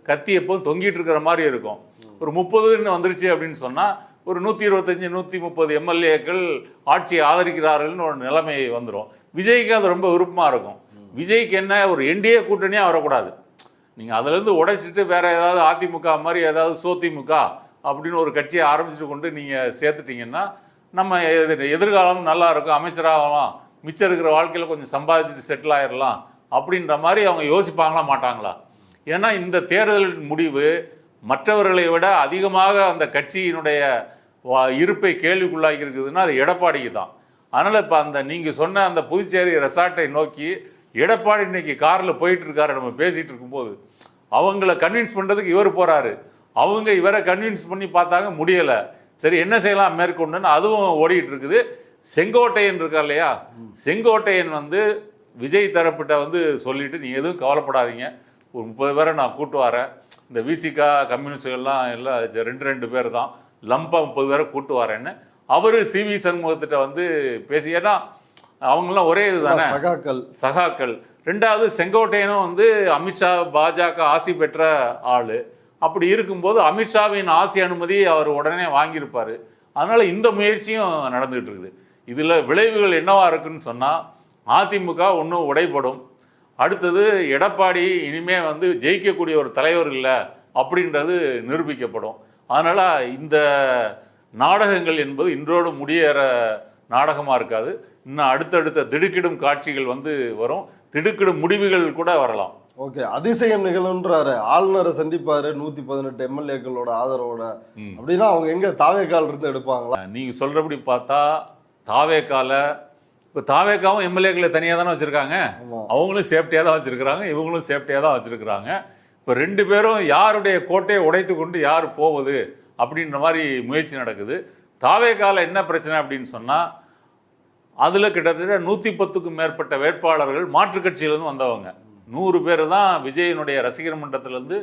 கத்தி எப்போதும் தொங்கிட்டு இருக்கிற மாதிரி இருக்கும். ஒரு 30ன்னு வந்துருச்சு அப்படின்னு சொன்னால் ஒரு 125 130 எம்எல்ஏக்கள் ஆட்சியை ஆதரிக்கிறார்கள்னு ஒரு நிலைமை வந்துடும். விஜய்க்கு அது ரொம்ப விருப்பமாக இருக்கும். விஜய்க்கு என்ன, ஒரு என்டிஏ கூட்டணியாக வரக்கூடாது. நீங்கள் அதிலேருந்து உடைச்சிட்டு வேற ஏதாவது அதிமுக மாதிரி ஏதாவது சோதிமுக அப்படின்னு ஒரு கட்சியை ஆரம்பிச்சுட்டு கொண்டு நீங்கள் சேர்த்துட்டிங்கன்னா நம்ம எதிர்காலம் நல்லா இருக்கும், அமைச்சராகலாம், மிச்சம் இருக்கிற வாழ்க்கையில் கொஞ்சம் சம்பாதிச்சுட்டு செட்டில் ஆயிடலாம் அப்படின்ற மாதிரி அவங்க யோசிப்பாங்களா மாட்டாங்களா? ஏன்னா இந்த தேர்தல் முடிவு மற்றவர்களை விட அதிகமாக அந்த கட்சியினுடைய இருப்பை கேள்விக்குள்ளாக்கி இருக்குதுன்னா அது எடப்பாடிக்கு தான். அதனால் இப்போ அந்த நீங்கள் சொன்ன அந்த புதுச்சேரி ரெசார்ட்டை நோக்கி எடப்பாடி இன்னைக்கு காரில் போயிட்டு இருக்காரு. நம்ம பேசிகிட்டு இருக்கும்போது அவங்கள கன்வின்ஸ் பண்ணுறதுக்கு இவர் போகிறாரு. அவங்க இவரை கன்வின்ஸ் பண்ணி பார்த்தாங்க, முடியலை. சரி என்ன செய்யலாம் மேற்கொண்டுன்னு அதுவும் ஓடிட்டு இருக்குது. செங்கோட்டையன் இருக்கா இல்லையா, செங்கோட்டையன் வந்து விஜய் தரப்பிட்ட வந்து சொல்லிட்டு நீங்கள் எதுவும் கவலைப்படாதீங்க, ஒரு 30 பேரை நான் கூட்டு வரேன், இந்த விசிகா கம்யூனிஸ்டுகள்லாம் எல்லாம் 2 பேர் தான், லம்பா 30 பேரை கூட்டு வரேன்னு அவர் சிவி சண்முகத்திட்ட வந்து பேசி, ஏன்னா அவங்களாம் ஒரே இதுதானே சகாக்கள். 2வது செங்கோட்டையனும் வந்து அமித்ஷா பாஜக ஆசி பெற்ற ஆள். அப்படி இருக்கும்போது அமித்ஷாவின் ஆசி அனுமதி அவர் உடனே வாங்கியிருப்பார். அதனால இந்த முயற்சியும் நடந்துகிட்டு இருக்குது. இதில் விளைவுகள் என்னவா இருக்குன்னு சொன்னால் அதிமுக ஒன்றும் உடைப்படும். அடுத்தது எடப்பாடி இனிமே வந்து ஜெயிக்கக்கூடிய ஒரு தலைவர் இல்லை அப்படின்றது நிரூபிக்கப்படும். அதனால் இந்த நாடகங்கள் என்பது இன்றோடு முடியற நாடகமாக இருக்காது. இன்னும் அடுத்தடுத்த திடுக்கிடும் காட்சிகள் வந்து வரும், திடுக்கிடும் முடிவுகள் கூட வரலாம். ஓகே, அதிசயம் நிகழுன்றாரு. ஆளுநரை சந்திப்பாரு 118 எம்எல்ஏக்களோட ஆதரவோட. அப்படின்னா அவங்க எங்க தாவேக்கால இருந்து எடுப்பாங்களா? நீங்க சொல்றபடி பார்த்தா தாவேக்கால இப்போ தாவேக்காவும் எம்எல்ஏக்களை தனியாக தானே வச்சிருக்காங்க, அவங்களும் சேஃப்டியாக தான் வச்சிருக்கிறாங்க, இவங்களும் சேஃப்டியாக தான் வச்சிருக்கிறாங்க. இப்போ 2 பேரும் யாருடைய கோட்டையை உடைத்து கொண்டு யார் போவது அப்படின்ற மாதிரி முயற்சி நடக்குது. தாவேக்கால என்ன பிரச்சனை அப்படின்னு சொன்னால் அதில் கிட்டத்தட்ட 110க்கும் மேற்பட்ட வேட்பாளர்கள் மாற்றுக் கட்சியிலேருந்து வந்தவங்க. 100 பேர் தான் விஜயனுடைய ரசிகர் மன்றத்திலேருந்து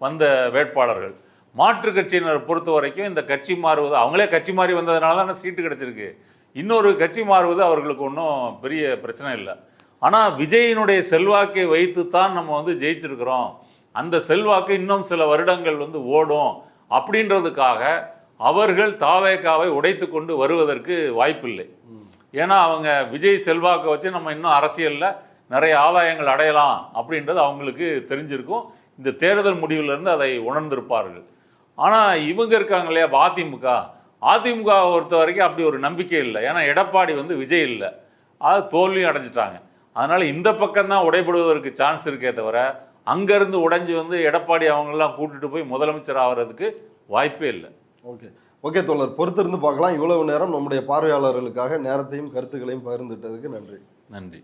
வந்த வேட்பாளர்கள். மாற்றுக் கட்சியினர் பொறுத்த வரைக்கும் இந்த கட்சி மாறுவது, அவங்களே கட்சி மாறி வந்ததுனால தான் சீட்டு கிடைச்சிருக்கு. இன்னொரு கட்சி மாறுவது அவர்களுக்கு ஒன்றும் பெரிய பிரச்சனை இல்லை. ஆனால் விஜயினுடைய செல்வாக்கை வைத்து தான் நம்ம வந்து ஜெயிச்சிருக்கிறோம், அந்த செல்வாக்கு இன்னும் சில வருடங்கள் வந்து ஓடும் அப்படின்றதுக்காக அவர்கள் தாவேக்காவை உடைத்து கொண்டு வருவதற்கு வாய்ப்பில்லை. ஏன்னா அவங்க விஜய் செல்வாக்கை வச்சு நம்ம இன்னும் அரசியலில் நிறைய ஆதாயங்கள் அடையலாம் அப்படின்றது அவங்களுக்கு தெரிஞ்சிருக்கும். இந்த தேர்தல் முடிவிலிருந்து அதை உணர்ந்திருப்பார்கள். ஆனால் இவங்க இருக்காங்க இல்லையா அதிமுக பொறுத்த வரைக்கும் அப்படி ஒரு நம்பிக்கை இல்லை. ஏன்னா எடப்பாடி வந்து விஜய் இல்லை, அது தோல்வியும் அடைஞ்சிட்டாங்க. அதனால இந்த பக்கம்தான் உடைபடுவதற்கு சான்ஸ் இருக்கே தவிர அங்கேருந்து உடைஞ்சு வந்து எடப்பாடி அவங்களெல்லாம் கூட்டிட்டு போய் முதலமைச்சர் ஆகிறதுக்கு வாய்ப்பே இல்லை. ஓகே தோழர், பொறுத்திருந்து பார்க்கலாம். இவ்வளவு நேரம் நம்முடைய பார்வையாளர்களுக்காக நேரத்தையும் கருத்துக்களையும் பகிர்ந்துட்டதுக்கு நன்றி.